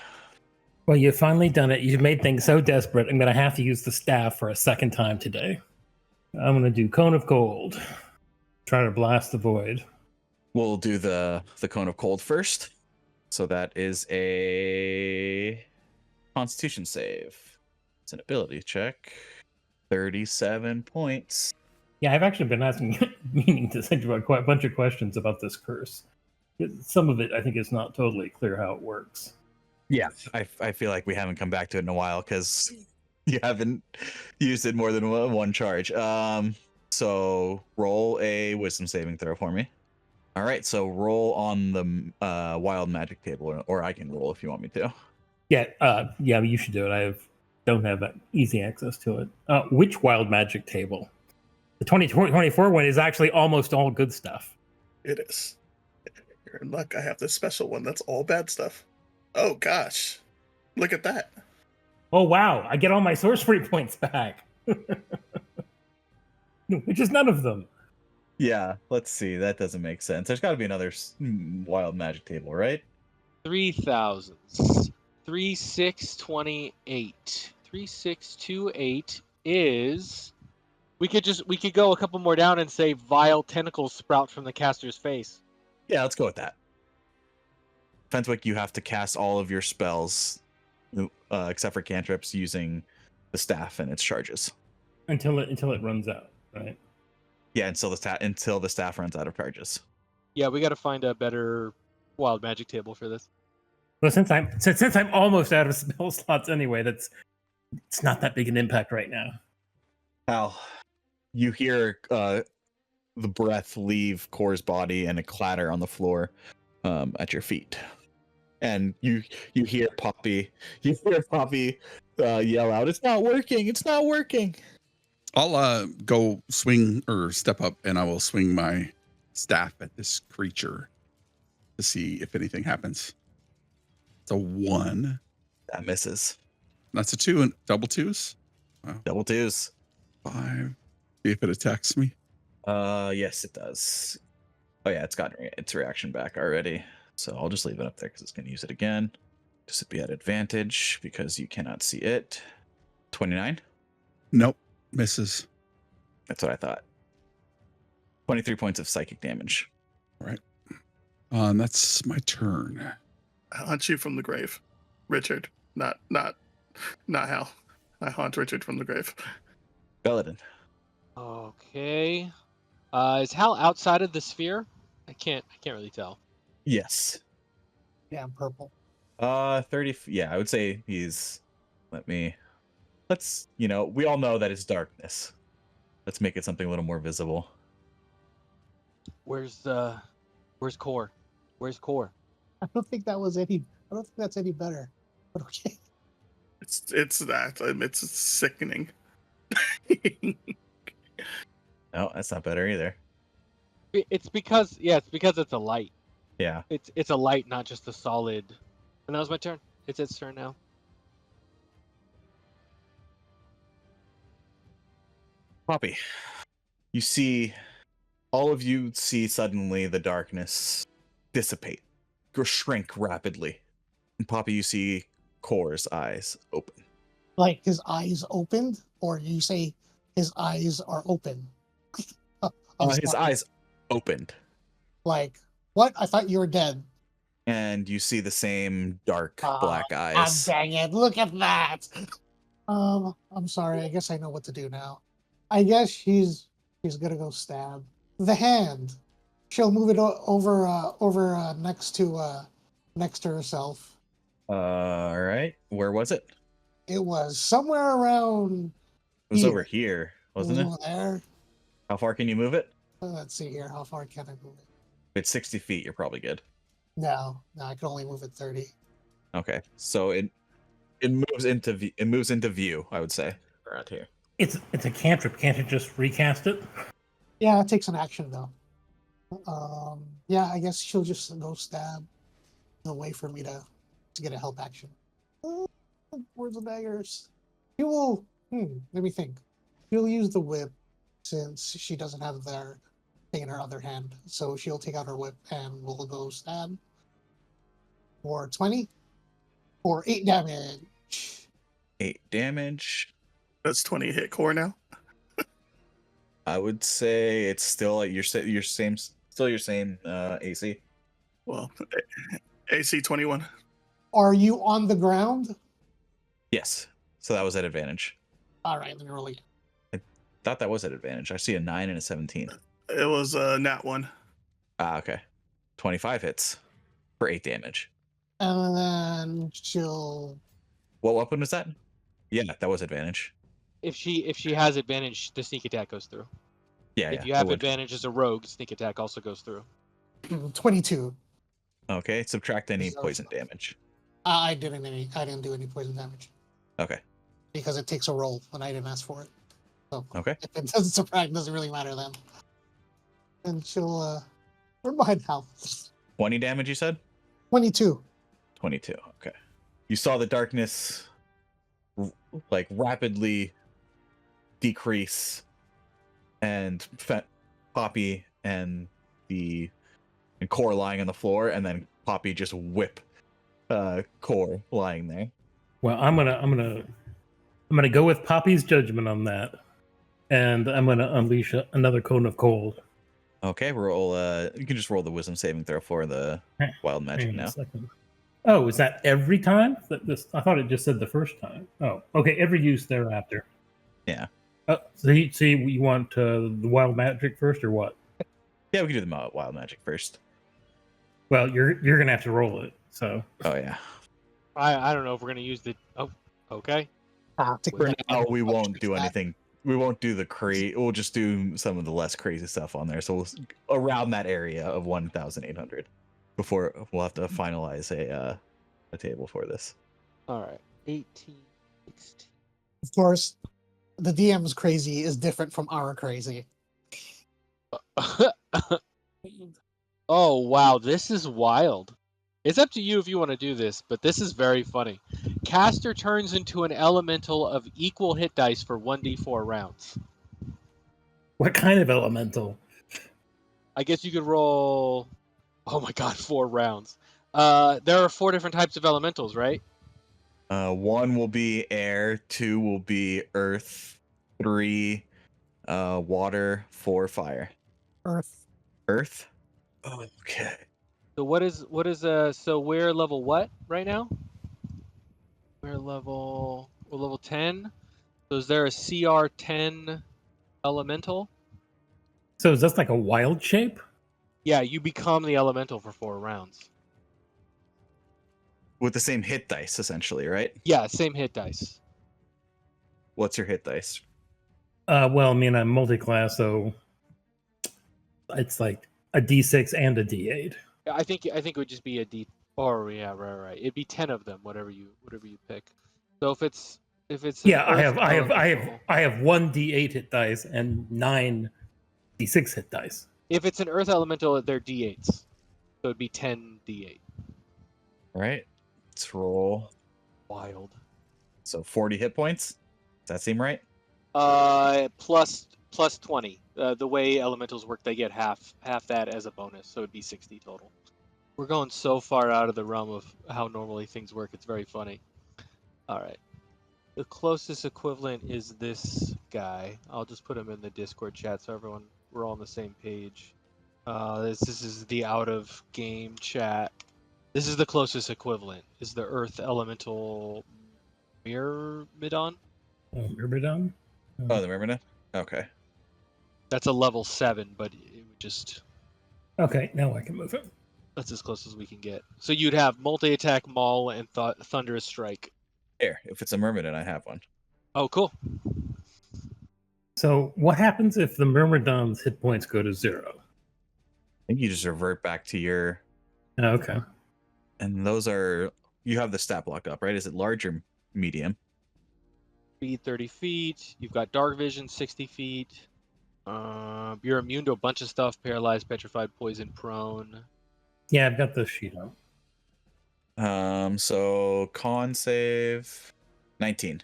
Well, you've finally done it. You've made things so desperate. I'm gonna have to use the staff for a second time today. I'm gonna do Cone of Cold. Try to blast the void. We'll do the Cone of Cold first. So that is a Constitution save. It's an ability check. 37 points. Yeah, I've actually been meaning to think about quite a bunch of questions about this curse. Some of it, I think, is not totally clear how it works. Yeah, I feel like we haven't come back to it in a while because you haven't used it more than one charge. So roll a wisdom saving throw for me. All right, so roll on the wild magic table, or I can roll if you want me to. Yeah, you should do it. I don't have that easy access to it. Which wild magic table? The 2024 one is actually almost all good stuff. It is. You're in luck. I have this special one that's all bad stuff. Oh gosh, look at that. Oh wow, I get all my sorcery points back. Which is none of them. Yeah, let's see. That doesn't make sense. There's got to be another wild magic table, right? 3,000. 3628. 3628 is. We could go a couple more down and say vile tentacles sprout from the caster's face. Yeah, let's go with that. Fenthwick, you have to cast all of your spells, except for cantrips, using the staff and its charges. Until it runs out, right? Yeah, until the staff runs out of charges. Yeah, we got to find a better wild magic table for this. Well, since I'm almost out of spell slots anyway, it's not that big an impact right now. Al, you hear the breath leave Core's body and a clatter on the floor at your feet, and you hear Poppy. You hear Poppy yell out, "It's not working! It's not working!" I'll go swing or step up, and I will swing my staff at this creature to see if anything happens. It's a 1. That misses. That's a 2 and double 2s. Double twos. 5. See if it attacks me. Yes, it does. Oh yeah, it's gotten its reaction back already. So I'll just leave it up there because it's going to use it again. Just to be at advantage because you cannot see it. 29. Nope. Misses. That's what I thought. 23 points of psychic damage. And that's my turn. I haunt you from the grave, Richard. Not Hal. I haunt Richard from the grave. Belladin. Okay. Is Hal outside of the sphere? I can't really tell. Yes. Yeah, I'm purple. 30. Yeah, I would say he's. Let's. We all know that it's darkness. Let's make it something a little more visible. Where's Core? Where's Core? I don't think that's any better. But okay. It's that. It's sickening. No, that's not better either. It's because it's a light. Yeah. It's a light, not just a solid. And that was my turn. It's its turn now. Poppy, all of you see suddenly the darkness dissipate, or shrink rapidly. And Poppy, you see Core's eyes open. Like his eyes opened, or you say his eyes are open? His eyes opened, Like, what? I thought you were dead. and you see the same dark black Ah, eyes. dang it! Look at that. I'm sorry. I guess I know what to do now. I guess she's gonna go stab the hand. She'll move it over next to herself. All right. Where was it? It was somewhere around It was Here. over here, wasn't it? there. How far can you move it? Let's see here. How far can I move it? If it's 60 feet, you're probably good. No, I can only move it 30. Okay. So it moves into view, I would say, around here. It's a cantrip. Can't it just recast it? Yeah, it takes an action though. Yeah, I guess she'll just go stab. No way for me to get a help action. Where's the daggers? She will. Let me think. She'll use the whip since she doesn't have their thing in her other hand. So she'll take out her whip and we'll go stab. For 20 or 8 damage. 8 damage. That's 20 hit core now. I would say it's still your same AC. Well, AC 21. Are you on the ground? Yes. So that was at advantage. All right, let me roll again. Thought that was at advantage. I see a 9 and a 17. It was nat 1. Okay. 25 hits for 8 damage. And then she'll. What weapon was that? Yeah, that was advantage. If she has advantage, the sneak attack goes through. Yeah, If yeah, you it have would. advantage as a rogue, sneak attack also goes through. 22. Okay, subtract any So- poison damage. I didn't do any poison damage Okay. because it takes a roll when I didn't ask for it. So Okay. if it doesn't subtract, it doesn't really matter then. And she'll we're behind Hal. 20 damage, you said? 22. 22. Okay. You saw the darkness rapidly decrease, and Poppy and Core lying on the floor, and then Poppy just whip Core lying there. Well, I'm gonna go with Poppy's judgment on that, and I'm gonna unleash another cone of cold. Okay, roll. You can just roll the wisdom saving throw for the wild magic Hang on a now. second. Oh, is that every time? I thought it just said the first time. Oh, okay. Every use thereafter. Yeah. So you want the wild magic first, or what? Yeah, we can do the wild magic first. Well, you're gonna have to roll it. So Oh yeah. I don't know if we're gonna use the. Oh, okay. Take For the- now, we won't do that. anything. We won't do the crazy. We'll just do some of the less crazy stuff on there. So we'll around that area of 1,800 before we'll have to finalize a table for this. All right. 18, 16. Of course, the DM's crazy is different from our crazy. Oh wow, this is wild. It's up to you if you want to do this, but this is very funny. caster turns into an elemental of equal hit dice for 1d4 rounds. What kind of elemental? I guess you could roll. Oh my god, 4 rounds. There are 4 different types of elementals, right? 1 will be air, 2 will be earth, 3 water, 4 fire. Earth. Earth? Okay. So what is so we're level what right now? We're level 10. So is there a CR 10 elemental? So is this like a wild shape? Yeah, you become the elemental for 4 rounds. With the same hit dice, essentially, right? Yeah, same hit dice. What's your hit dice? Well, I mean, I'm multi-class, so it's like a D6 and a D8. Yeah, I think it would just be a D. Or yeah, right. It'd be 10 of them, whatever you pick. So if it's Yeah, an I earth elemental- have 1 D8 hit dice and 9 D6 hit dice. If it's an earth elemental, they're D8s. So it'd be 10 D8. All right. Let's roll. Wild. So 40 hit points. Does that seem right? Plus 20. The way elementals work, they get half that as a bonus, so it'd be 60 total. We're going so far out of the realm of how normally things work. It's very funny. All right. The closest equivalent is this guy. I'll just put him in the Discord chat so we're all on the same page. This is the out of game chat. This is the closest equivalent. Is the Earth Elemental Myrmidon? Oh, Myrmidon? Oh, the Myrmidon? Okay. That's a level 7, but it would just Okay, now I can move it. that's as close as we can get. So you'd have multi-attack, maul, and thunderous strike. Here, if it's a Myrmidon, I have one. Oh, cool. So what happens if the Myrmidon's hit points go to 0? I think you just revert back to your. Okay. And those are. You have the stat block up, right? Is it large or medium? Speed 30 feet. You've got dark vision 60 feet. You're immune to a bunch of stuff: paralyzed, petrified, poison, prone. Yeah, I've got the sheet on. So con save 19.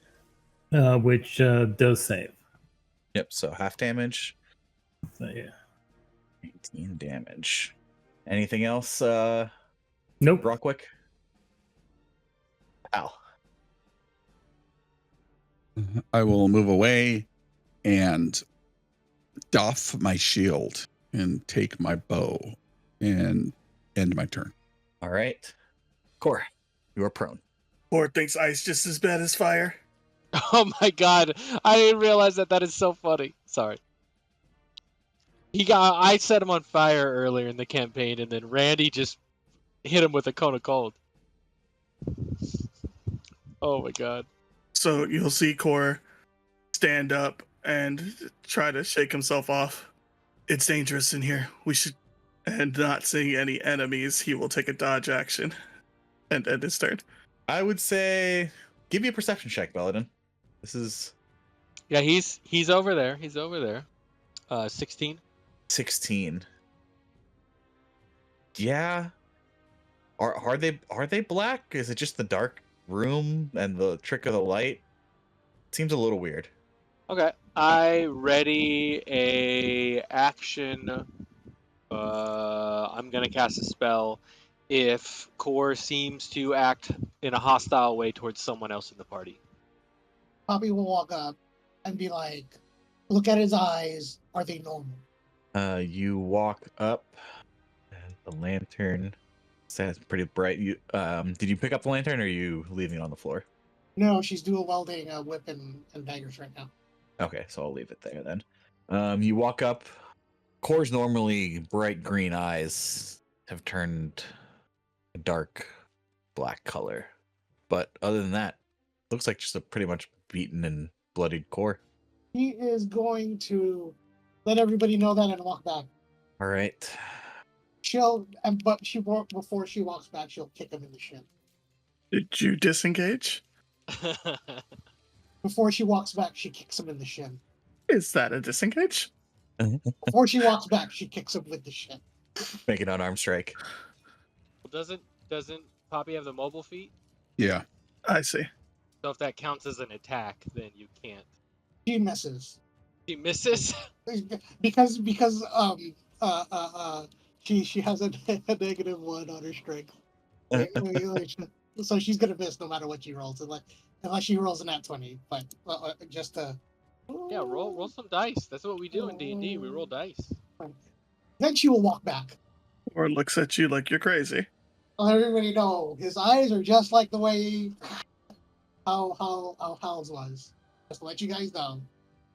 Which does save. Yep, so half damage. So, yeah. 18 damage. Anything else, Nope. Brockwick? Ow. I will move away and doff my shield and take my bow and end my turn. All right. Core, you are prone. Or thinks ice just as bad as fire. Oh my god! I didn't realize that is so funny. Sorry. I set him on fire earlier in the campaign, and then Randy just hit him with a cone of cold. Oh my god. So you'll see Core stand up and try to shake himself off. It's dangerous in here. We should. And not seeing any enemies, he will take a dodge action and end his turn. I would say give me a perception check, Belladin. This is Yeah, he's over there. He's over there. 16. 16. Yeah. Are they black? Is it just the dark room and the trick of the light? Seems a little weird. Okay. I ready a action. I'm gonna cast a spell if Core seems to act in a hostile way towards someone else in the party. Poppy will walk up and be like, look at his eyes. Are they normal? You walk up, and the lantern. That's pretty bright. You did you pick up the lantern, or are you leaving it on the floor? No, she's dual welding a whip and daggers right now. Okay, so I'll leave it there then. You walk up. Core's normally bright green eyes have turned a dark black color, but other than that, looks like just a pretty much beaten and bloodied Core. He is going to let everybody know that and walk back. All right. Before she walks back, she'll kick him in the shin. Did you disengage? Before she walks back, she kicks him in the shin. Is that a disengage? Before she walks back, she kicks him with the shin. Make an unarmed strike. Doesn't Poppy have the mobile feat? Yeah. I see. So if that counts as an attack, then you can't. She misses. She misses. Because she has a -1 on her strength. So she's gonna miss no matter what she rolls, unless she rolls a nat 20. But just Yeah, roll some dice. That's what we do in D&D. We roll dice. then she will walk back. Or looks at you like you're crazy. Let everybody know his eyes are just like the way how Hal's was. Just to let you guys know,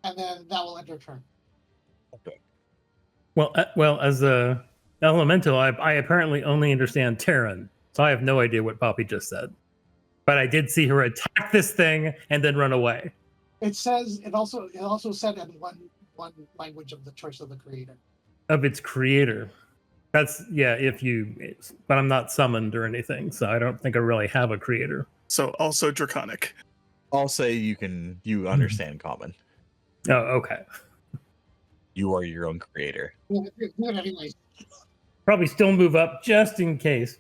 and then that will end her turn. Well, as a elemental, I apparently only understand Terran, so I have no idea what Poppy just said. But I did see her attack this thing and then run away. It says it also said in one language of the choice of the creator. Of its creator. That's but I'm not summoned or anything, so I don't think I really have a creator. So also draconic. I'll say you understand common. Oh, okay. You are your own creator. Do it anyways. Probably still move up just in case.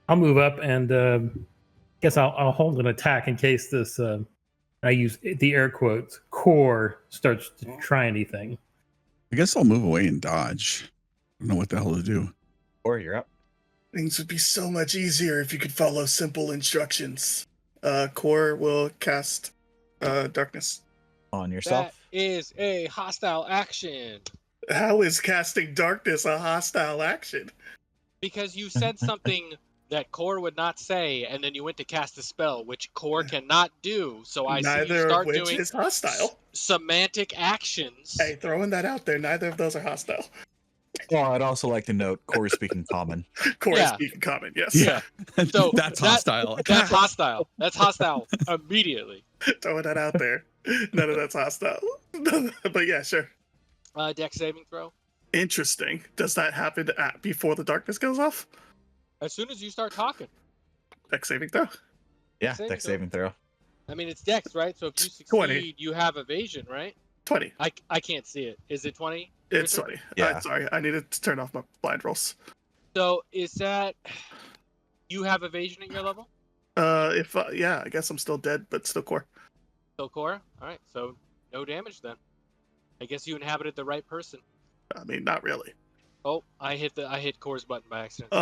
I'll move up and guess I'll hold an attack in case this. I use the air quotes. Core starts to try anything. I guess I'll move away and dodge. I don't know what the hell to do. Or you're up. Things would be so much easier if you could follow simple instructions. Core will cast darkness. On yourself. That is a hostile action. How is casting darkness a hostile action? Because you said something that Core would not say, and then you went to cast a spell, which Core cannot do. So I see you Neither start of which doing is hostile. semantic actions. Hey, throwing that out there, neither of those are hostile. Well, I'd also like to note Corey speaking common. Corey Yeah. speaking common, yes. Yeah. So That's that- hostile. That's hostile. That's hostile immediately. Throwing that out there. None of that's hostile. But yeah, sure. Dex saving throw. Interesting. Does that happen before the darkness goes off? As soon as you start talking. Dex saving throw. Yeah, Saving dex throw. saving throw. I mean, it's Dex, right? So if you succeed, 20. you have evasion, right? 20. I can't see it. Is it 20? It's Richard? 20. Yeah. Sorry, I needed to turn off my blind rolls. So is that you have evasion at your level? I guess I'm still dead, but still core. So Core? Alright, so no damage then. I guess you inhabited the right person. I mean, not really. Oh, I hit Core's button by accident.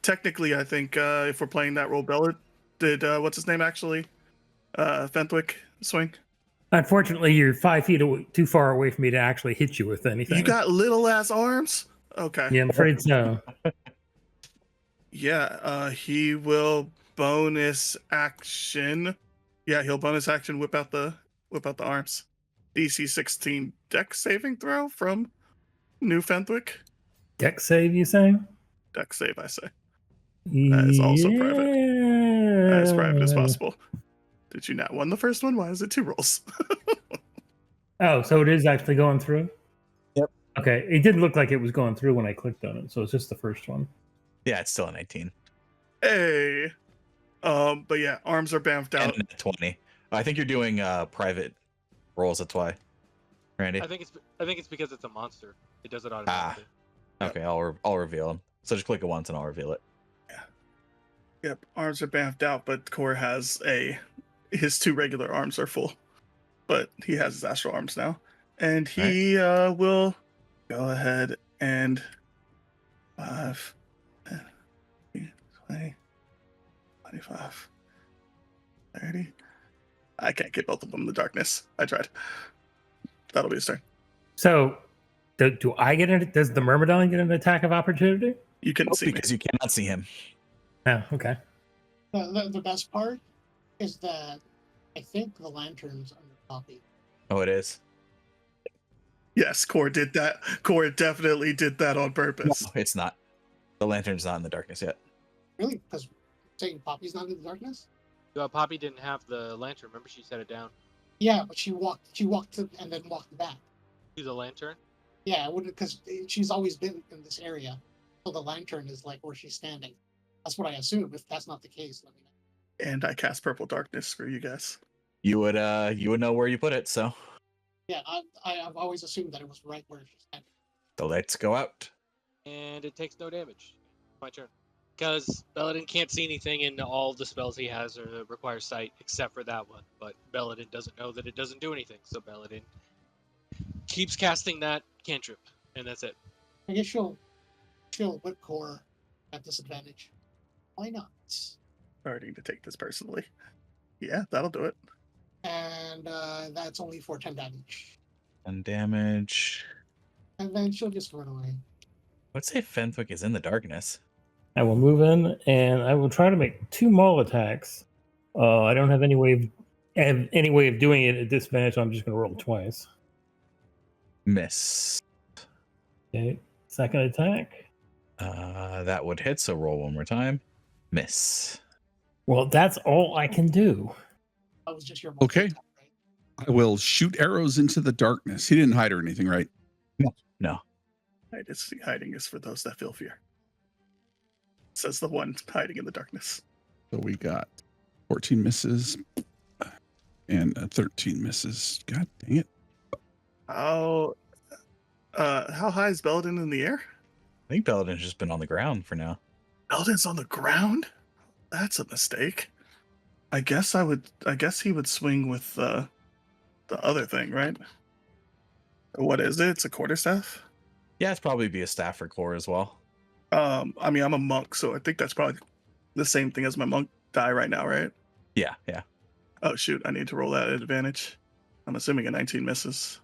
Technically, I think if we're playing that role, Bella did what's his name actually? Fenthwick swing. Unfortunately, you're 5 feet too far away from me to actually hit you with anything. You got little ass arms. Okay. Yeah, I'm afraid so. Yeah. He will bonus action. Yeah, he'll bonus action whip out the arms. DC 16 Dex saving throw from New Fenthwick. Dex save, you say? Dex save, I say. That is also private. As private as possible. Did you not won the first one? Why is it 2 rolls? Oh, so it is actually going through? Yep. Okay, it didn't look like it was going through when I clicked on it, so it's just the first one. Yeah, it's still an 18. Hey. But yeah, arms are bamfed out. And a 20. I think you're doing private rolls, that's why. Randy? I think it's because it's a monster. It does it automatically. Okay, I'll reveal him. So just click it once and I'll reveal it. Yep, arms are bamfed out, but Core has his 2 regular arms are full. But he has his astral arms now. And he will go ahead and 5, 10, 20, 25, 30. I can't get both of them in the darkness. I tried. That'll be his turn. So, do I get it? Does the Myrmidon get an attack of opportunity? You couldn't see me. Because you cannot see him. Oh, okay. The best part is that I think the lantern's under Poppy. Oh, it is? Yes, Core did that. Core definitely did that on purpose. No, it's not. The lantern's not in the darkness yet. Really? Because saying Poppy's not in the darkness? Poppy didn't have the lantern. Remember, she set it down Yeah, but she walked to, and then walked back. to the lantern. Yeah, because she's always been in this area, so the lantern is like where she's standing. That's what I assume. If that's not the case, let me know. And I cast purple darkness for you guys. You would know where you put it, so Yeah, I've always assumed that it was right where she's standing. the lights go out. And it takes no damage. My turn. because Belladin can't see anything, and all the spells he has require sight, except for that one. But Belladin doesn't know that it doesn't do anything, so Belladin keeps casting that cantrip, and that's it. I guess she'll whip core at disadvantage. Why not? Starting to take this personally. Yeah, that'll do it. And that's only for 10 damage. And damage. And then she'll just run away. Let's say Fenwick is in the darkness. I will move in and I will try to make 2 maul attacks. I don't have any way of doing it at disadvantage, so I'm just going to roll twice. Miss. Okay, second attack. That would hit, so roll one more time. Miss. Well, that's all I can do. That was just your Okay. multi-attack, right? I will shoot arrows into the darkness. He didn't hide or anything, right? No. Hiding is for those that feel fear. Says the one hiding in the darkness. So we got 14 misses and 13 misses. God dang it. How high is Belladin in the air? I think Belladin's just been on the ground for now. Belladin's on the ground? That's a mistake. I guess he would swing with the other thing, right? What is it? It's a quarterstaff? Yeah, it's probably be a staff or core as well. I mean, I'm a monk, so I think that's probably the same thing as my monk die right now, right? Yeah. Oh shoot, I need to roll that at advantage. I'm assuming a 19 misses.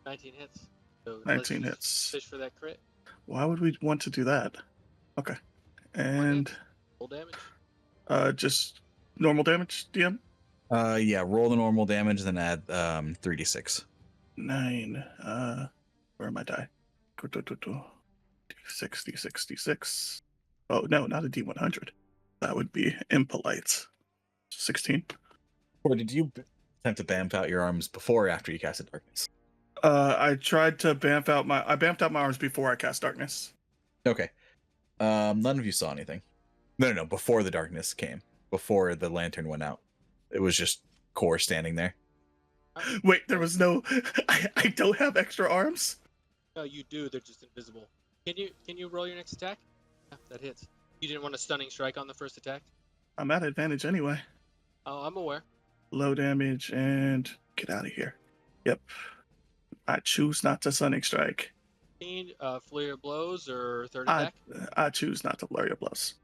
19 hits. So 19 let's hits. Fish for that crit. Why would we want to do that? Okay. And Full damage. just normal damage, DM? Yeah, roll the normal damage, then add 3d6. 9. Where am I die? D6. Oh no, not a D100. That would be impolite. 16. Or did you attempt to bamf out your arms before or after you casted darkness? I tried to bamf out my arms before I cast darkness. Okay. None of you saw anything. No, before the darkness came. Before the lantern went out. It was just core standing there. Wait, there was no I don't have extra arms? No, you do. They're just invisible. Can you roll your next attack? Yeah, that hits. You didn't want a stunning strike on the first attack? I'm at advantage anyway. Oh, I'm aware. Low damage and get out of here. Yep. I choose not to stunning strike. Flurry of blows or third I attack? choose not to blur your blows.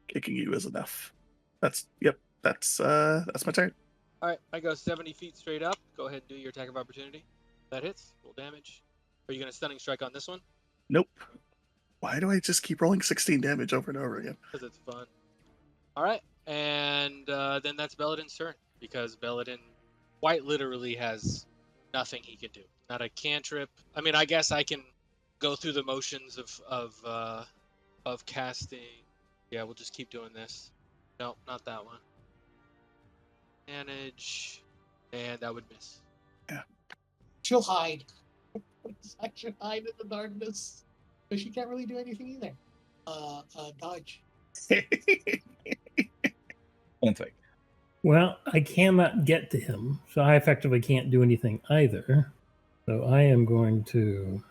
Kicking you is enough. That's my turn. All right, I go 70 feet straight up. Go ahead and do your attack of opportunity. That hits. Full damage. Are you going to stunning strike on this one? Nope. Why do I just keep rolling 16 damage over and over again? Because it's fun. All right, and then that's Belladin's turn because Belladin quite literally has nothing he can do. Not a cantrip. I mean, I guess I can go through the motions of casting. Yeah, we'll just keep doing this. No, not that one. Manage, and that would miss. She'll hide. I should hide in the darkness. But she can't really do anything either. Dodge. Fenwick. Well, I cannot get to him, so I effectively can't do anything either. So I'm going to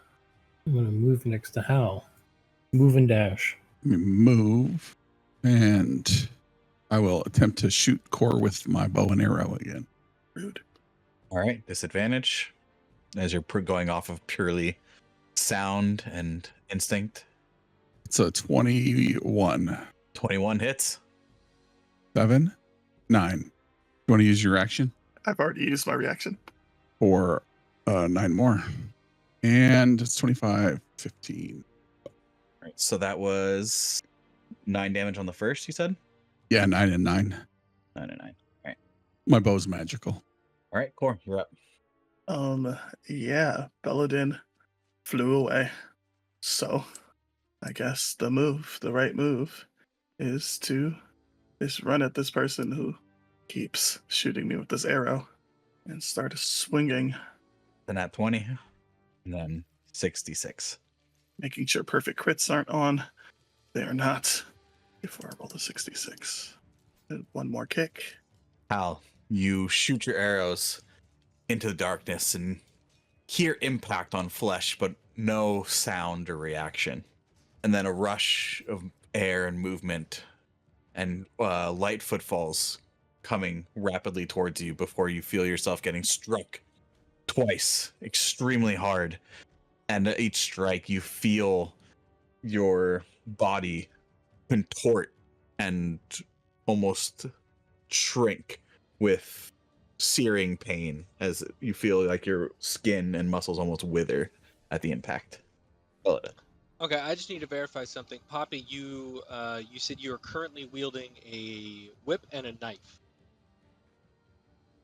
move next to Hal. Move and dash. Let me move, and I will attempt to shoot core with my bow and arrow again. Rude. All right, disadvantage as you're going off of purely sound and instinct. It's a 21. 21 hits. 7, 9. You want to use your action? I've already used my reaction. Or 9 more. And it's 25, 15. All right, so that was 9 damage on the first, you said? Yeah, 9 and 9. 9 and 9. My bow's magical. All right, Core, you're up. Yeah, Belladin flew away. So, I guess the right move, is to just run at this person who keeps shooting me with this arrow and start swinging, Then at 20, and then 66. making sure perfect crits aren't on. They are not. Before I roll the 66. And one more kick. Hal, you shoot your arrows into the darkness and hear impact on flesh, but no sound or reaction. And then a rush of air and movement and light footfalls coming rapidly towards you before you feel yourself getting struck twice extremely hard. And at each strike, you feel your body contort and almost shrink with searing pain as you feel like your skin and muscles almost wither at the impact. Belladin. Okay, I just need to verify something. Poppy, you said you are currently wielding a whip and a knife.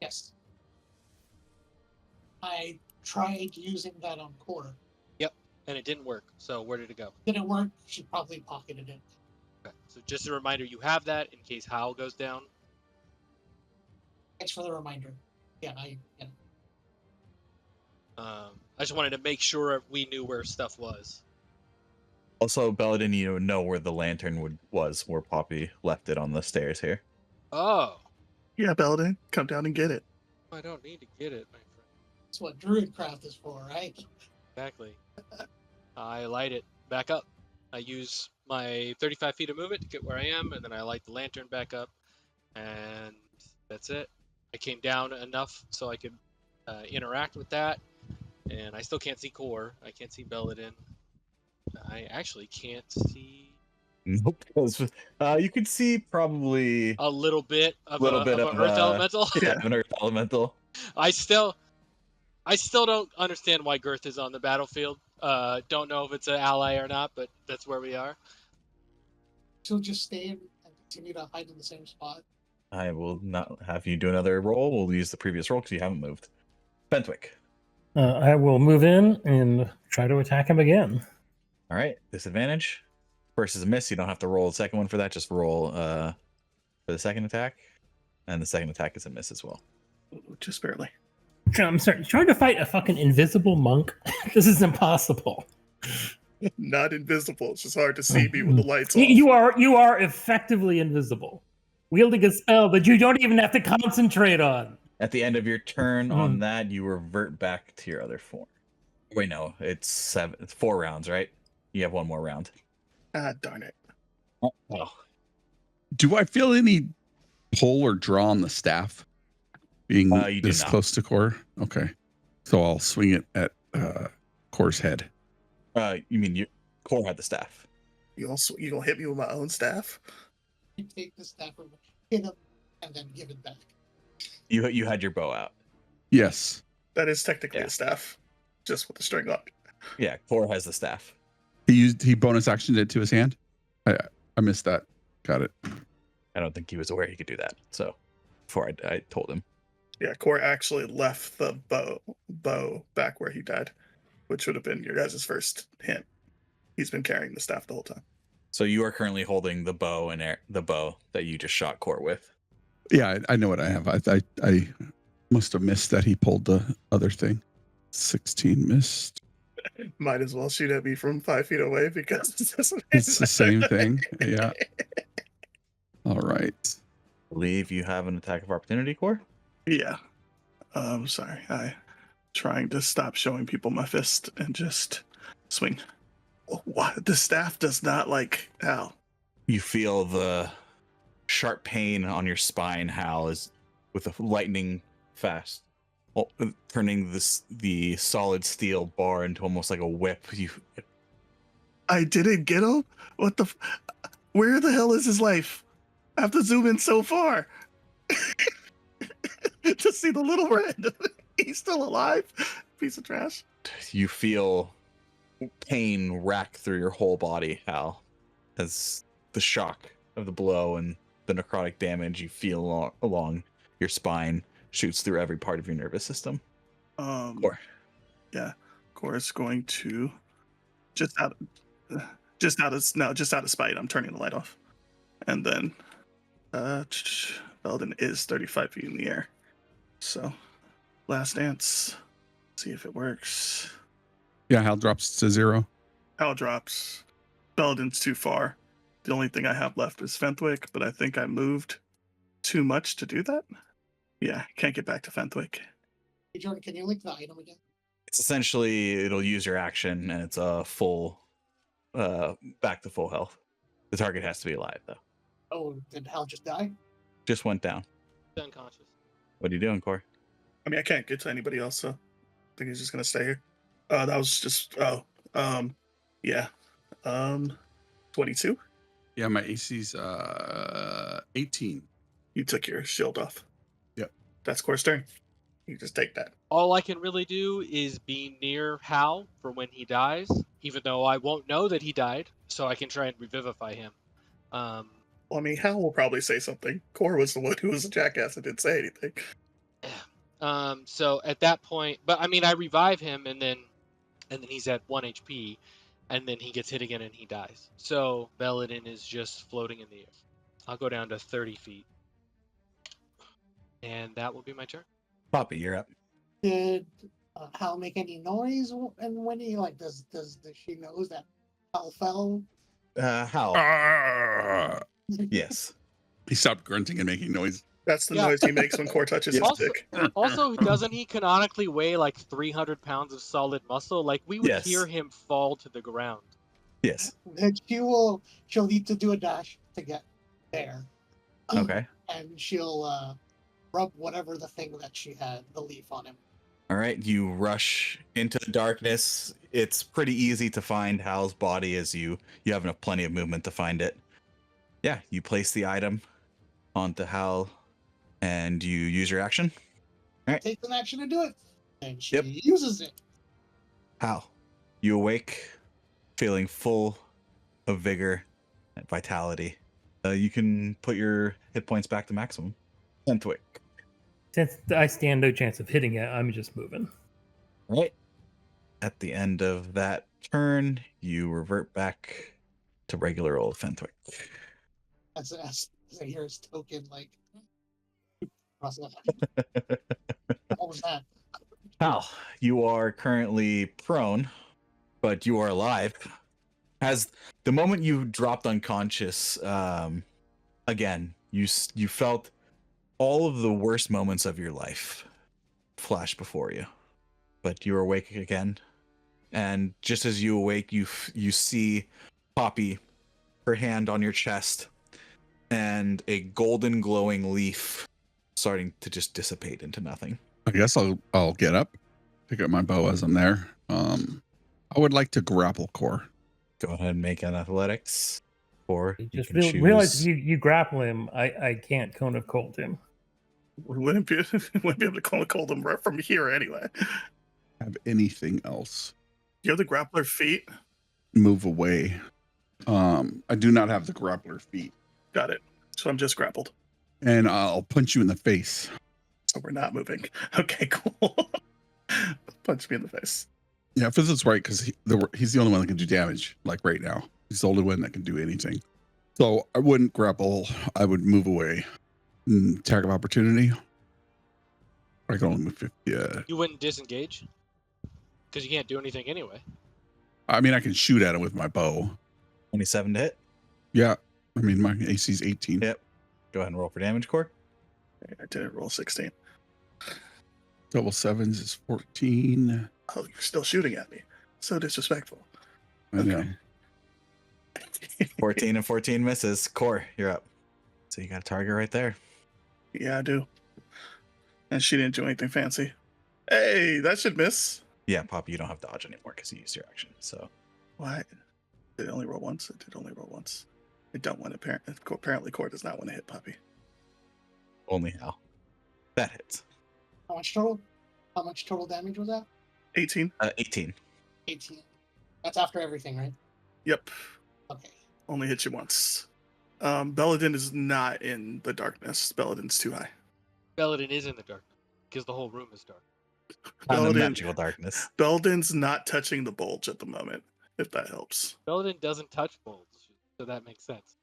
Yes. I tried using that on Core. And it didn't work. So where did it go? Didn't work. She probably pocketed it. Okay. So just a reminder, you have that in case Hal goes down. Thanks for the reminder. Yeah, I just wanted to make sure we knew where stuff was. Also, Belladin, you know where the lantern was, where Poppy left it on the stairs here. Oh, Yeah, Belden, come down and get it. I don't need to get it, my friend. that's what Druidcraft is for, right? Exactly. I light it back up. I use my 35 feet of movement to get where I am, and then I light the lantern back up, and that's it. I came down enough so I could interact with that, and I still can't see Core. I can't see Belladin. I actually can't see Nope. You could see probably a little bit of Little a, bit of of, a Earth Elemental. an Earth Elemental. I still don't understand why Girth is on the battlefield. Don't know if it's an ally or not, but that's where we are. She'll just stay and continue to hide in the same spot. I will not have you do another roll. We'll use the previous roll because you haven't moved. Fentwick. I will move in and try to attack him again. All right. Disadvantage. First is a miss. You don't have to roll the second one for that. Just roll for the second attack. And the second attack is a miss as well. Ooh, just barely. I'm sorry, trying to fight a fucking invisible monk? This is impossible. Not invisible. It's just hard to see me with the lights off. You are effectively invisible. Wielding a spell that you don't even have to concentrate on. At the end of your turn on that, you revert back to your other form. Wait, no. It's 4 rounds, right? You have one more round. Ah, darn it. Oh. Do I feel any pull or draw on the staff being You do this not. close to Core? Okay. So I'll swing it at Core's head. You mean Core had the staff? You gonna hit me with my own staff? You take the staff and hit him, and then give it back. You had your bow out. Yes. That is technically Yeah. a staff, just with the string on. Yeah, Core has the staff. He bonus actioned it to his hand? I missed that. Got it. I don't think he was aware he could do that. So before I told him. Yeah, Core actually left the bow back where he died, which would have been your guys' first hint. He's been carrying the staff the whole time. So you are currently holding the bow the bow that you just shot Core with. Yeah, I know what I have. I must have missed that he pulled the other thing. 16 missed. Might as well shoot at me from 5 feet away because It's the same thing. Yeah. All right. Believe you have an attack of opportunity, Core? Yeah. Sorry. I trying to stop showing people my fist and just swing. What? The staff does not like Hal. You feel the sharp pain on your spine, Hal, is with a lightning fast, turning the solid steel bar into almost like a whip. I didn't get him? What the? Where the hell is his life? I have to zoom in so far to see the little red. He's still alive. Piece of trash. You feel pain rack through your whole body, Hal, as the shock of the blow and the necrotic damage you feel along your spine shoots through every part of your nervous system. Core. Yeah, Core is going to just out of spite. I'm turning the light off, and then Belden is 35 feet in the air. So, last dance. See if it works. Yeah, Hal drops to 0. Hal drops. Belden's too far. The only thing I have left is Fentwick, but I think I moved too much to do that. Yeah, can't get back to Fentwick. Hey, Jordan, can you link the item again? It's essentially, it'll use your action and it's a full, back to full health. The target has to be alive, though. Oh, did Hal just die? Just went down. Unconscious. What are you doing, Core? I mean, I can't get to anybody else, so I think he's just gonna stay here. That was just yeah. 22. Yeah, my AC's 18. You took your shield off. Yep. That's Core's turn. You just take that. All I can really do is be near Hal for when he dies, even though I won't know that he died, so I can try and revivify him. Well, I mean, Hal will probably say something. Core was the one who was a jackass and didn't say anything. So at that point, but I mean, I revive him, and then he's at 1 HP, and then he gets hit again and he dies. So Belladin is just floating in the air. I'll go down to 30 feet, and that will be my turn. Poppy, you're up. Did Hal make any noise? And when he does she knows that Hal fell? Hal. Ah! Yes. He stopped grunting and making noise. That's the Yeah. noise he makes when Core touches his Also, dick. also, doesn't he canonically weigh like 300 pounds of solid muscle? Like we would Yes. hear him fall to the ground. Yes. That she'll need to do a dash to get there. Okay. And she'll rub whatever the thing that she had, the leaf on him. All right. You rush into the darkness. It's pretty easy to find Hal's body as you have enough plenty of movement to find it. Yeah. You place the item onto Hal and you use your action. Takes an action to do it. And she Yep. uses it. Hal, you awake feeling full of vigor and vitality. You can put your hit points back to maximum. Fentwick. Since I stand no chance of hitting it, I'm just moving. Right. At the end of that turn, you revert back to regular old Fentwick. As I hear his token, what was that? Hal, you are currently prone, but you are alive. As the moment you dropped unconscious, again, you felt all of the worst moments of your life flash before you, but you're awake again. And just as you awake, you see Poppy, her hand on your chest, and a golden glowing leaf starting to just dissipate into nothing. I guess I'll get up, pick up my bow as I'm there. I would like to grapple Core. Go ahead and make an athletics. Or You you just can choose. realize if you grapple him, I can't cone of cold him. We wouldn't be able to call them right from here anyway. Have anything else? You have the grappler feet. Move away. I do not have the grappler feet. Got it. So I'm just grappled. And I'll punch you in the face. So we're not moving. Okay, cool. Punch me in the face. Yeah, Fizz is right because he's the only one that can do damage. Like right now, he's the only one that can do anything. So I wouldn't grapple. I would move away. Attack of opportunity. I can only move 50. Yeah. You wouldn't disengage because you can't do anything anyway. I mean, I can shoot at him with my bow. 27 to hit. Yeah. I mean, my AC's 18. Yep. Go ahead and roll for damage, Core. I didn't roll 16. Double sevens is 14. Oh, you're still shooting at me. So disrespectful. I know. Okay. 14 and 14 misses. Core, you're up. So you got a target right there. Yeah, I do. And she didn't do anything fancy. Hey, that should miss. Yeah, Poppy, you don't have dodge anymore because you used your action. So What? Did it only roll once? It did only roll once. I don't want to. Apparently, Core does not want to hit Puppy. only Hal. That hits. How much total? How much total damage was that? 18. 18. 18. That's after everything, right? Yep. Okay. Only hit you once. Belladin is not in the darkness. Belladin's too high. Belladin is in the dark because the whole room is dark. Not in the Belladin, magical darkness. Belladin's not touching the bulge at the moment, if that helps. Belladin doesn't touch bolts, so that makes sense.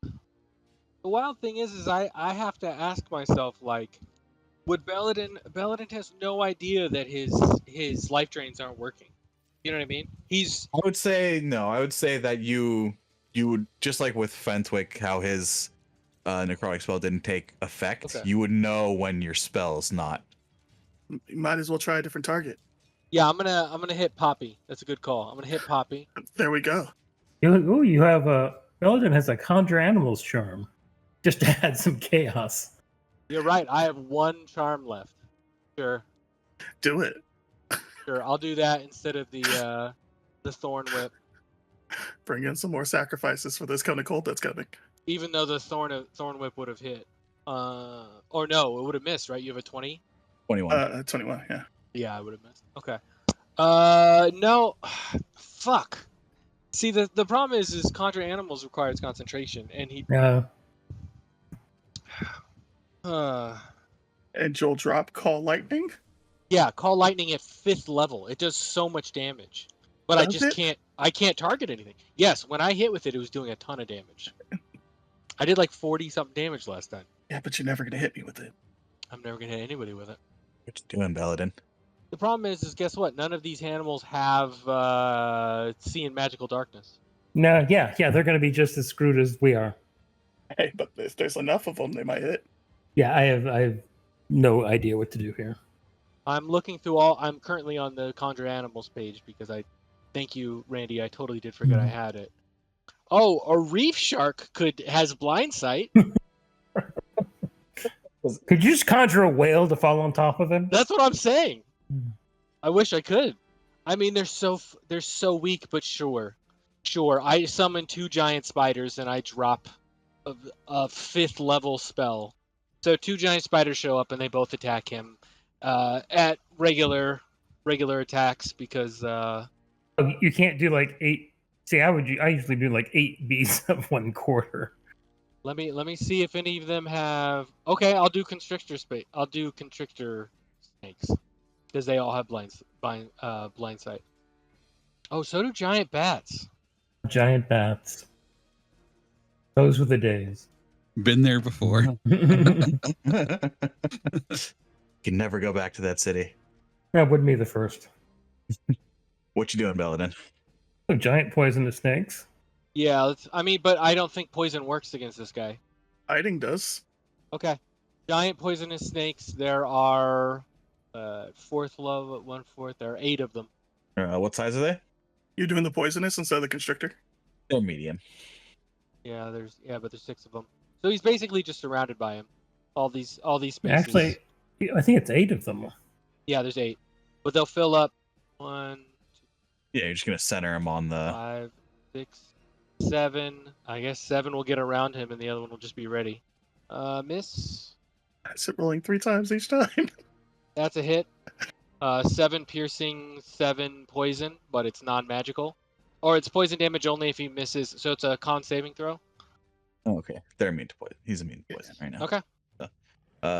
The wild thing is I have to ask myself, like, would Belladin has no idea that his life drains aren't working. You know what I mean? I would say no. I would say that you would, just like with Fentwick, how his necrotic spell didn't take effect. Okay. You would know when your spell's not. You might as well try a different target. Yeah, I'm gonna hit Poppy. That's a good call. I'm gonna hit Poppy. There we go. You have a Belladin has a conjure animals charm, just to add some chaos. You're right. I have one charm left. Sure, Do it. sure. I'll do that instead of the thorn whip. Bring in some more sacrifices for this kind of cold that's coming. Even though the thorn whip would have hit. Or no, it would have missed, right? You have a 20? 21. 21, yeah. Yeah, I would have missed. Okay. No. Fuck. See, the problem is conjure animals requires concentration, and he. And you'll drop Call Lightning? Yeah, call lightning at 5th level. It does so much damage, but I Does just it? can't. I can't target anything. Yes, when I hit with it, it was doing a ton of damage. I did like 40 something damage last time. Yeah, but you're never going to hit me with it. I'm never gonna hit anybody with it. What you doing, Baladin? The problem is guess what? None of these animals have seeing magical darkness. No, yeah, they're going to be just as screwed as we are. Hey, but if there's enough of them, they might hit. Yeah, I have no idea what to do here. I'm looking through all. I'm currently on the conjure animals page because I. Thank you, Randy. I totally did forget I had it. Oh, a reef shark has blind sight. Could you just conjure a whale to fall on top of him? That's what I'm saying. I wish I could. I mean, they're so weak, but sure. I summon 2 giant spiders and I drop a 5th level spell. So 2 giant spiders show up and they both attack him at regular attacks because. You can't do like 8. See, I usually do like 8 beats of 1/4. Let me see if any of them have. Okay, I'll do constrictor space. I'll do constrictor snakes because they all have blind sight. Oh, so do giant bats. Giant bats. Those were the days. Been there before. Can never go back to that city. That wouldn't be the first. What you doing, Baladin? Oh, giant poisonous snakes. Yeah, but I don't think poison works against this guy. Hiding does. Okay, giant poisonous snakes. There are 4th level at 1/4. There are 8 of them. What size are they? You're doing the poisonous instead of the constrictor? They're medium. Yeah, but there's 6 of them. So he's basically just surrounded by him. All these spaces. Actually, I think it's 8 of them. Yeah, there's 8, but they'll fill up 1, 2, Yeah, you're just gonna center them on the. 5, 6, 7. I guess 7 will get around him, and the other one will just be ready. Miss. Is it rolling 3 times each time? That's a hit. 7 piercing, 7 poison, but it's non-magical, or it's poison damage only if he misses. So it's a con saving throw. Oh, okay, they're immune to poison. He's immune to poison right now. Okay.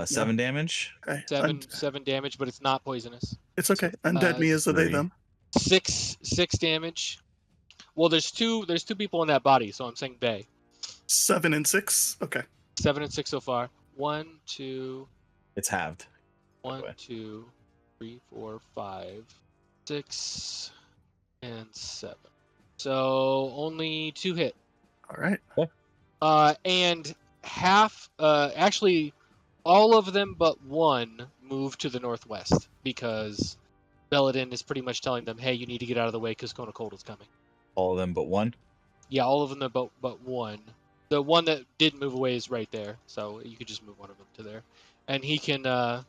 7 damage. Okay. 7 damage, but it's not poisonous. It's okay. Undead me is a they 3. them. 6 damage. Well, there's two people in that body, so I'm saying they. 7 and 6. Okay. 7 and 6 so far. 1, 2, It's halved. 1, way. 2, 3, 4, 5, 6, and 7. So only 2 hit. All right. And half, actually, all of them but 1 move to the northwest because Belladin is pretty much telling them, "Hey, you need to get out of the way because Kona Cold is coming." All of them but 1. Yeah, all of them but 1. The one that didn't move away is right there, so you could just move one of them to there, and he can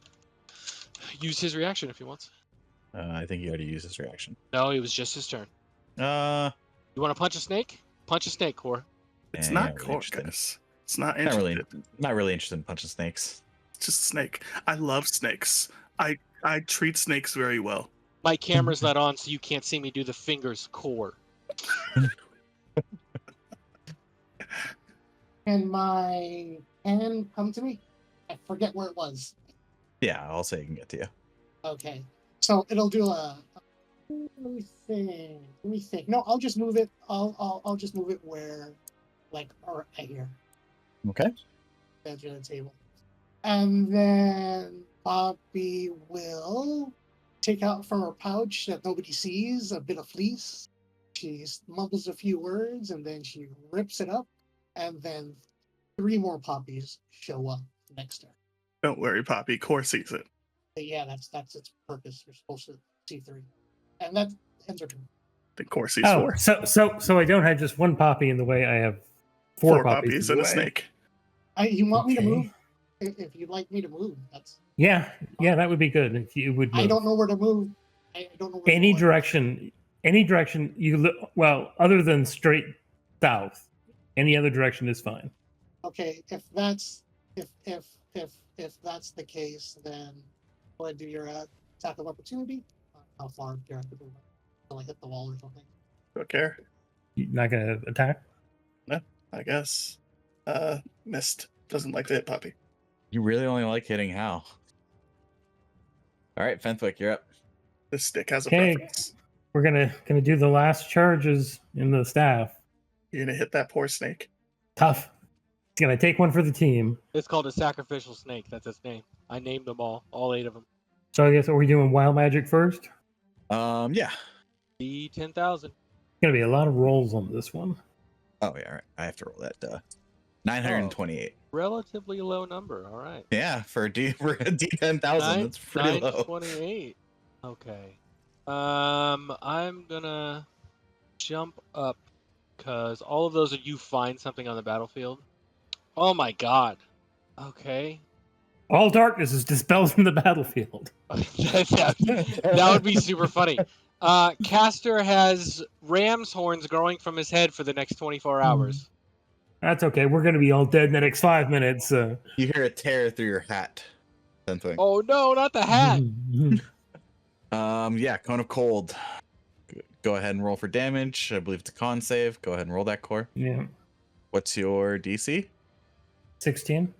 use his reaction if he wants. I think he already used his reaction. No, it was just his turn. You want to punch a snake? Punch a snake, Core. It's Eh, not really core, interested. guys. It's not Not really. interested. Not really interested in punching snakes. It's just a snake. I love snakes. I treat snakes very well. My camera's not on, so you can't see me do the fingers, Core. Can my hand come to me? I forget where it was. Yeah, I'll say he can get to you. Okay. So it'll do a let me think. No, I'll just move it. I'll just move it where like right here. Okay. Edge of the table. And then Poppy will take out from her pouch that nobody sees a bit of fleece. She mumbles a few words and then she rips it up, and then 3 more poppies show up next to her. Don't worry, Poppy. Core sees it. But yeah, that's its purpose. You're supposed to see 3, and that ends her turn. I think Core sees Oh, 4. so I don't have just 1 poppy in the way. I have Four puppies and a away. snake. You want me to Okay. move? If you'd like me to move, that's. Yeah, that would be good if you would move. I don't know where to move. I don't know where Any to go. direction you look. Well, other than straight south, any other direction is fine. Okay, if that's if that's the case, then go ahead and do your attack of opportunity. How far do you have to move? Till I hit the wall or something. Don't care. You're not gonna attack. I guess. Mist doesn't like to hit puppy. You really only like hitting Hal. All right, Fenthwick, you're up. This stick has a Okay. preference. We're gonna do the last charges in the staff. You're gonna hit that poor snake. Tough. It's gonna take one for the team. It's called a sacrificial snake. That's its name. I named them all 8 of them. So I guess are we doing wild magic first? Yeah. The 10,000. Gonna be a lot of rolls on this one. Oh yeah, all right. I have to roll that. 928. Relatively low number. All right. Yeah, for a D10,000, that's pretty low. 928. Okay. I'm gonna jump up because all of those are you find something on the battlefield. Oh my god. Okay. All darkness is dispelled from the battlefield. that would be super funny. Castor has ram's horns growing from his head for the next 24 hours. That's okay. We're gonna be all dead in the next 5 minutes. You hear a tear through your hat, Fenthwick. Oh no, not the hat. Yeah, Cone of Cold. Go ahead and roll for damage. I believe it's a con save. Go ahead and roll that core. Yeah. What's your DC? 16.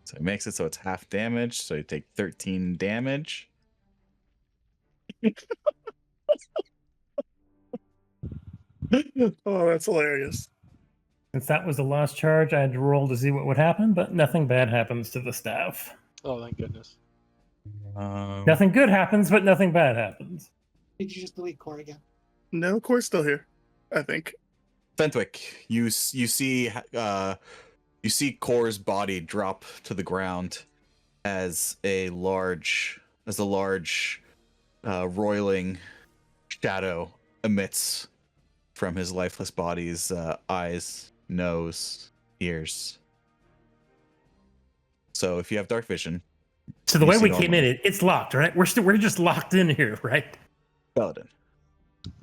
So it makes it so it's half damage. So you take 13 damage. Oh, that's hilarious. Since that was the last charge, I had to roll to see what would happen, but nothing bad happens to the staff. Oh, thank goodness. Nothing good happens, but nothing bad happens. Did you just delete core again? No, Core's still here. I think. Fenthwick, you see Core's body drop to the ground as a large roiling shadow emits from his lifeless body's eyes, nose, ears. So if you have dark vision, So the You way see we normal. came in, it's locked, right? We're just locked in here, right? Paladin.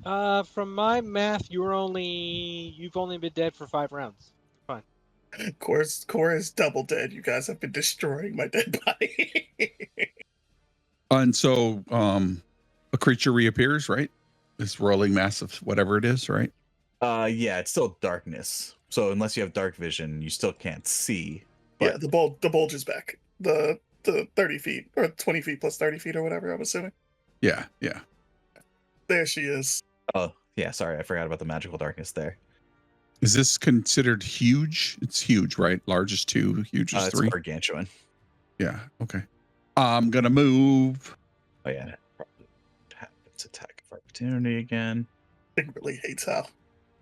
From my math, you've only been dead for 5 rounds. Core is double dead. You guys have been destroying my dead body. And so a creature reappears, right? This rolling mass of whatever it is, right? Yeah, it's still darkness. So unless you have dark vision, you still can't see. Yeah, the bulge is back. The 30 feet or 20 feet plus 30 feet or whatever. I'm assuming. Yeah. There she is. Oh, yeah, sorry, I forgot about the magical darkness there. Is this considered huge? It's huge, right? Large is 2, huge is It's 3. gargantuan. Yeah. Okay. I'm gonna move. Oh yeah, it's attack of opportunity again. Thing really hates Hal.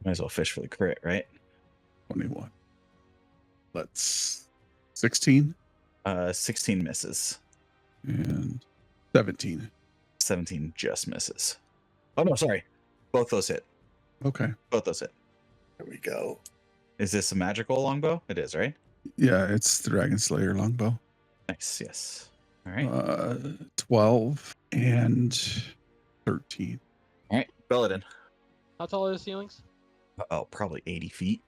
Might as well fish for the crit, right? 21. Let's 16 16 misses. and 17. 17 just misses. Oh no, sorry. Both those hit. Okay. Both those hit. There we go. Is this a magical longbow? It is, right? Yeah, it's the Dragon Slayer longbow. Nice, yes. All right. 12 and 13. All right, Belladin. How tall are the ceilings? Oh, probably 80 feet.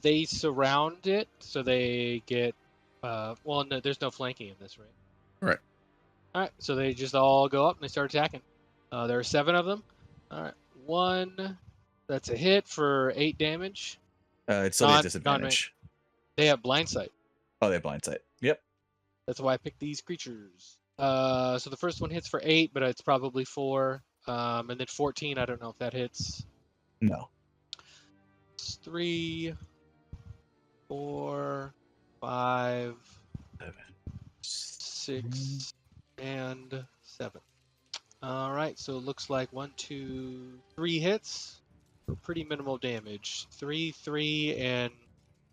They surround it, so they get. Well, no, there's no flanking in this, right? Right. All right, so they just all go up and they start attacking. There are 7 of them. All right, 1. That's a hit for 8 damage. It's still Non- a disadvantage. They have blind sight. Oh, they have blind sight. Yep. That's why I picked these creatures. So the first one hits for 8, but it's probably 4. And then 14, I don't know if that hits. No. It's 3, 4, 5, 6, and 7. All right, so it looks like 1, 2, 3 hits for pretty minimal damage. 3, 3, and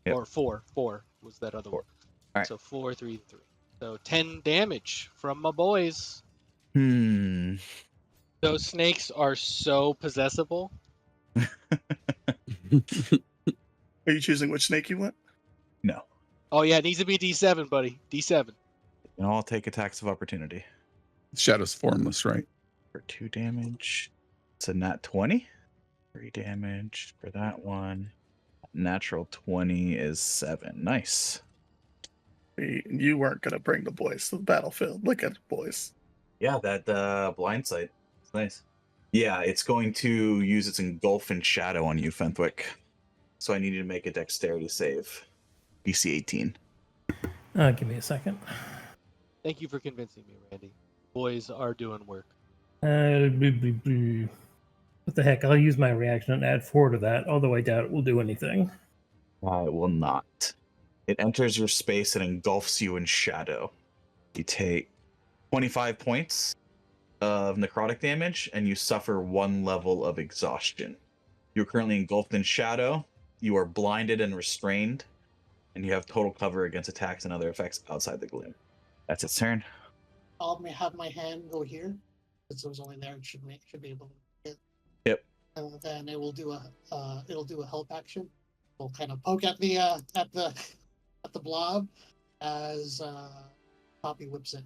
Yep. or 4. 4 was that other 4. one. All right. So 4, 3, and 3. So 10 damage from my boys. Those snakes are so possessable. Are you choosing which snake you want? No. Oh yeah, it needs to be D7, buddy. D7. And I'll take attacks of opportunity Shadow's formless, right? for 2 damage. It's a nat 20. 3 damage for that one. Natural 20 is 7. Nice. You weren't gonna bring the boys to the battlefield. Look at it, boys. Yeah, that blind sight. It's nice. Yeah, it's going to use its engulf and shadow on you, Fenthwick. So I need you to make a dexterity save. DC 18. Give me a second. Thank you for convincing me, Randy. Boys are doing work. What the heck? I'll use my reaction and add 4 to that, although I doubt it will do anything. It will not. It enters your space and engulfs you in shadow. You take 25 points of necrotic damage and you suffer 1 level of exhaustion. You're currently engulfed in shadow. You are blinded and restrained, and you have total cover against attacks and other effects outside the gloom. That's its turn. I'll have my hand go here, since it was only there. It should be able to hit. Yep. And then it will do a help action. We'll kind of poke at the blob as Poppy whips it.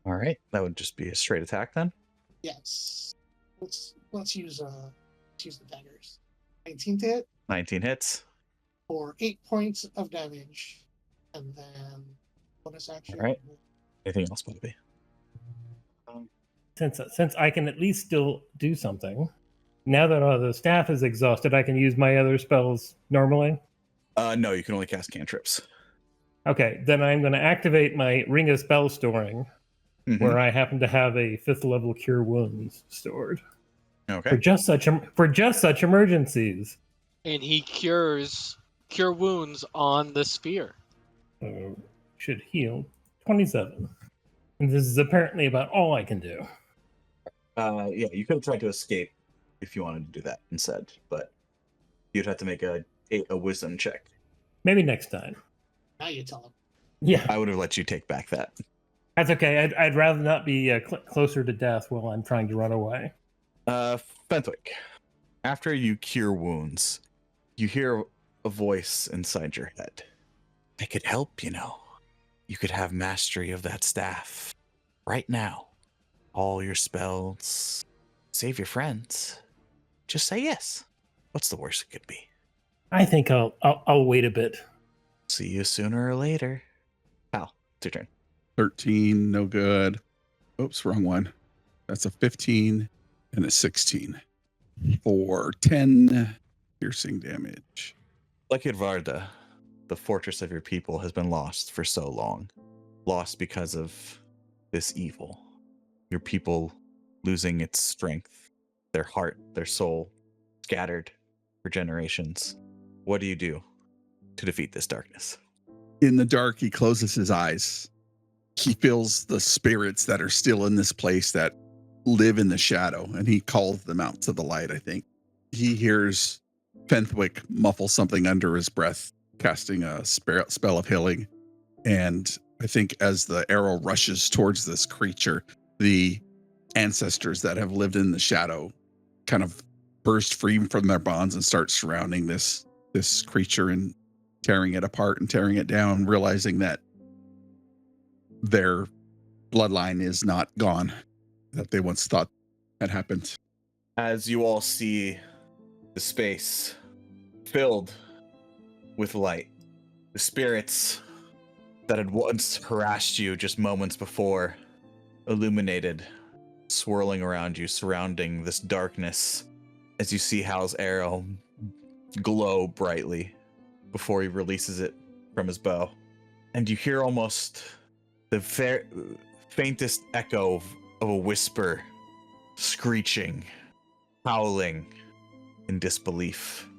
All right, that would just be a straight attack then. Yes. Let's use the daggers. 19 to hit 19 hits. for 8 points of damage, and then bonus action. All right. Anything else, Poppy? Since I can at least still do something, now that the staff is exhausted, I can use my other spells normally. No, you can only cast cantrips. Okay, then I'm going to activate my Ring of Spell Storing, Mhm. where I happen to have a 5th level Cure Wounds stored for Okay. just such emergencies. And he cure wounds on the sphere. So should heal 27. And this is apparently about all I can do. Yeah, you could have tried to escape if you wanted to do that instead, but you'd have to make a wisdom check. Maybe next time. Now you tell him. Yeah, I would have let you take back that. that's okay. I'd rather not be closer to death while I'm trying to run away. Fenthwick, after you cure wounds, you hear a voice inside your head. I could help, you know. You could have mastery of that staff right now. All your spells. Save your friends. Just say yes. What's the worst it could be? I think I'll wait a bit. See you sooner or later. Pal, it's your turn. 13, no good. Oops, wrong one. That's a 15 and a 16 for 10 piercing damage. Like Edvarda, the fortress of your people has been lost for so long. Lost because of this evil. Your people losing its strength, their heart, their soul, scattered for generations. What do you do to defeat this darkness? In the dark, he closes his eyes. He feels the spirits that are still in this place that live in the shadow, and he calls them out to the light, I think. He hears Fenthwick muffle something under his breath, casting a spell of healing. And I think as the arrow rushes towards this creature, the ancestors that have lived in the shadow kind of burst free from their bonds and start surrounding this creature and tearing it apart and tearing it down, realizing that their bloodline is not gone, that they once thought had happened. As you all see the space filled with light, the spirits that had once harassed you just moments before, illuminated, swirling around you, surrounding this darkness, as you see Hal's arrow glow brightly before he releases it from his bow. And you hear almost the faintest echo of a whisper, screeching, howling in disbelief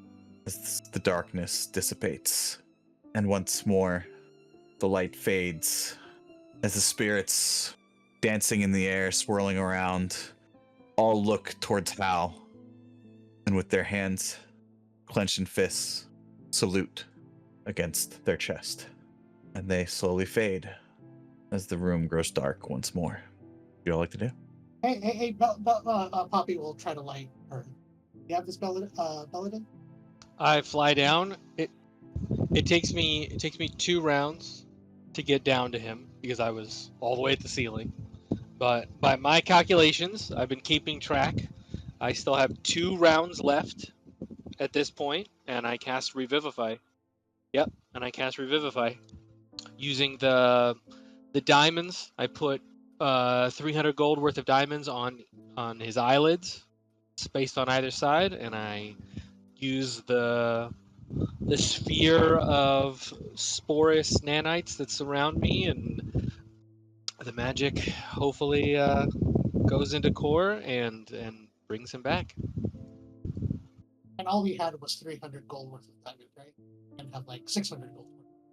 as the darkness dissipates. And once more, the light fades as the spirits dancing in the air, swirling around, all look towards Hal, and with their hands clenched in fists, salute against their chest. And they slowly fade as the room grows dark once more. What do you all like to do? Hey, Poppy will try to light her. You have this Belladin? I fly down. It takes me 2 rounds to get down to him because I was all the way at the ceiling. But by my calculations, I've been keeping track. I still have 2 rounds left at this point, and I cast Revivify. Yep, and I cast Revivify using the diamonds. I put 300 gold worth of diamonds on his eyelids, spaced on either side, and I use the sphere of sporous nanites that surround me, and the magic hopefully goes into core and brings him back. And all we had was 300 gold worth of diamond, right? And have like 600 gold.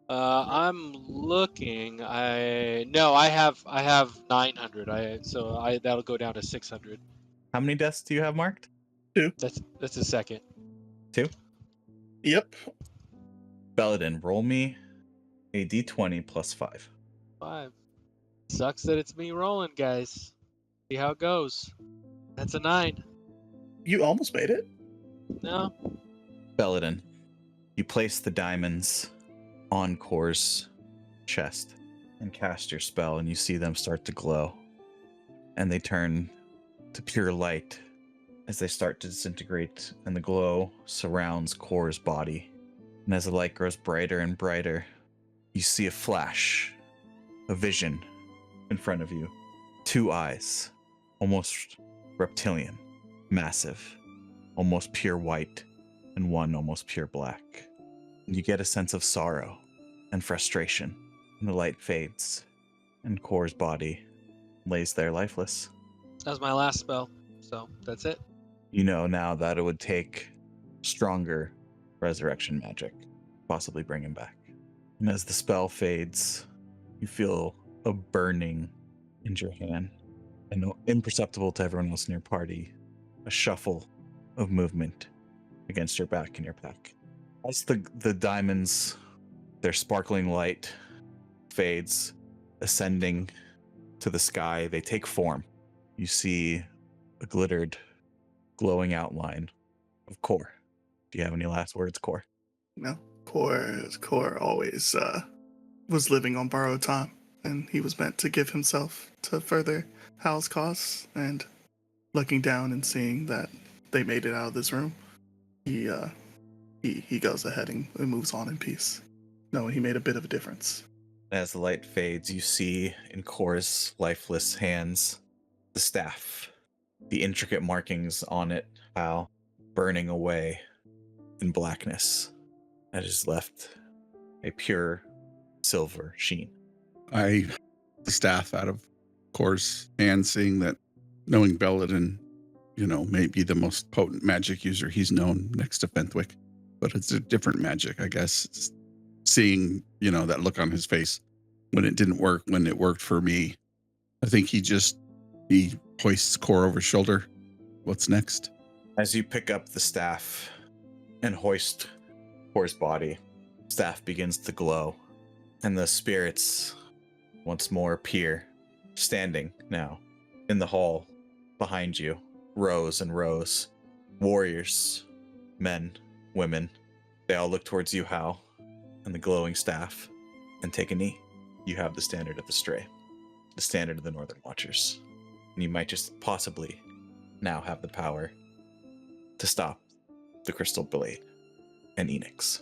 I'm looking. I have 900. That'll go down to 600. How many deaths do you have marked? That's a second. 2? Yep. Belladin, roll me a d20 plus 5. 5. Sucks that it's me rolling, guys. See how it goes. That's a 9. You almost made it. No. Belladin, you place the diamonds on Core's chest and cast your spell, and you see them start to glow. And they turn to pure light as they start to disintegrate, and the glow surrounds Core's body. And as the light grows brighter and brighter, you see a flash, a vision in front of you. 2 eyes, almost reptilian, massive, almost pure white, and one almost pure black. You get a sense of sorrow and frustration, and the light fades, and Core's body lays there lifeless. That was my last spell, so that's it. You know now that it would take stronger resurrection magic, possibly bring him back. And as the spell fades, you feel a burning in your hand, and imperceptible to everyone else in your party, a shuffle of movement against your back and your pack. As the diamonds, their sparkling light fades, ascending to the sky, they take form. You see a glittered, glowing outline of Core. Do you have any last words, Core? No. Core always was living on borrowed time, and he was meant to give himself to further Hal's cause. And looking down and seeing that they made it out of this room, he goes ahead and moves on in peace, knowing he made a bit of a difference. As the light fades, you see in Core's lifeless hands the staff, the intricate markings on it, Hal, burning away in blackness. That is left a pure silver sheen. I the staff out of Core's hand, seeing that, knowing Belladin, may be the most potent magic user he's known next to Fenthwick, but it's a different magic, I guess. It's seeing, that look on his face when it didn't work, when it worked for me. I think he hoists Core over his shoulder. What's next? As you pick up the staff and hoist Core's body, staff begins to glow, and the spirits once more appear, standing now in the hall behind you, rows and rows. Warriors, men, women, they all look towards you, Hal, and the glowing staff, and take a knee. You have the standard of the Stray, the standard of the Northern Watchers, and you might just possibly now have the power to stop the Crystal Blade and Enix.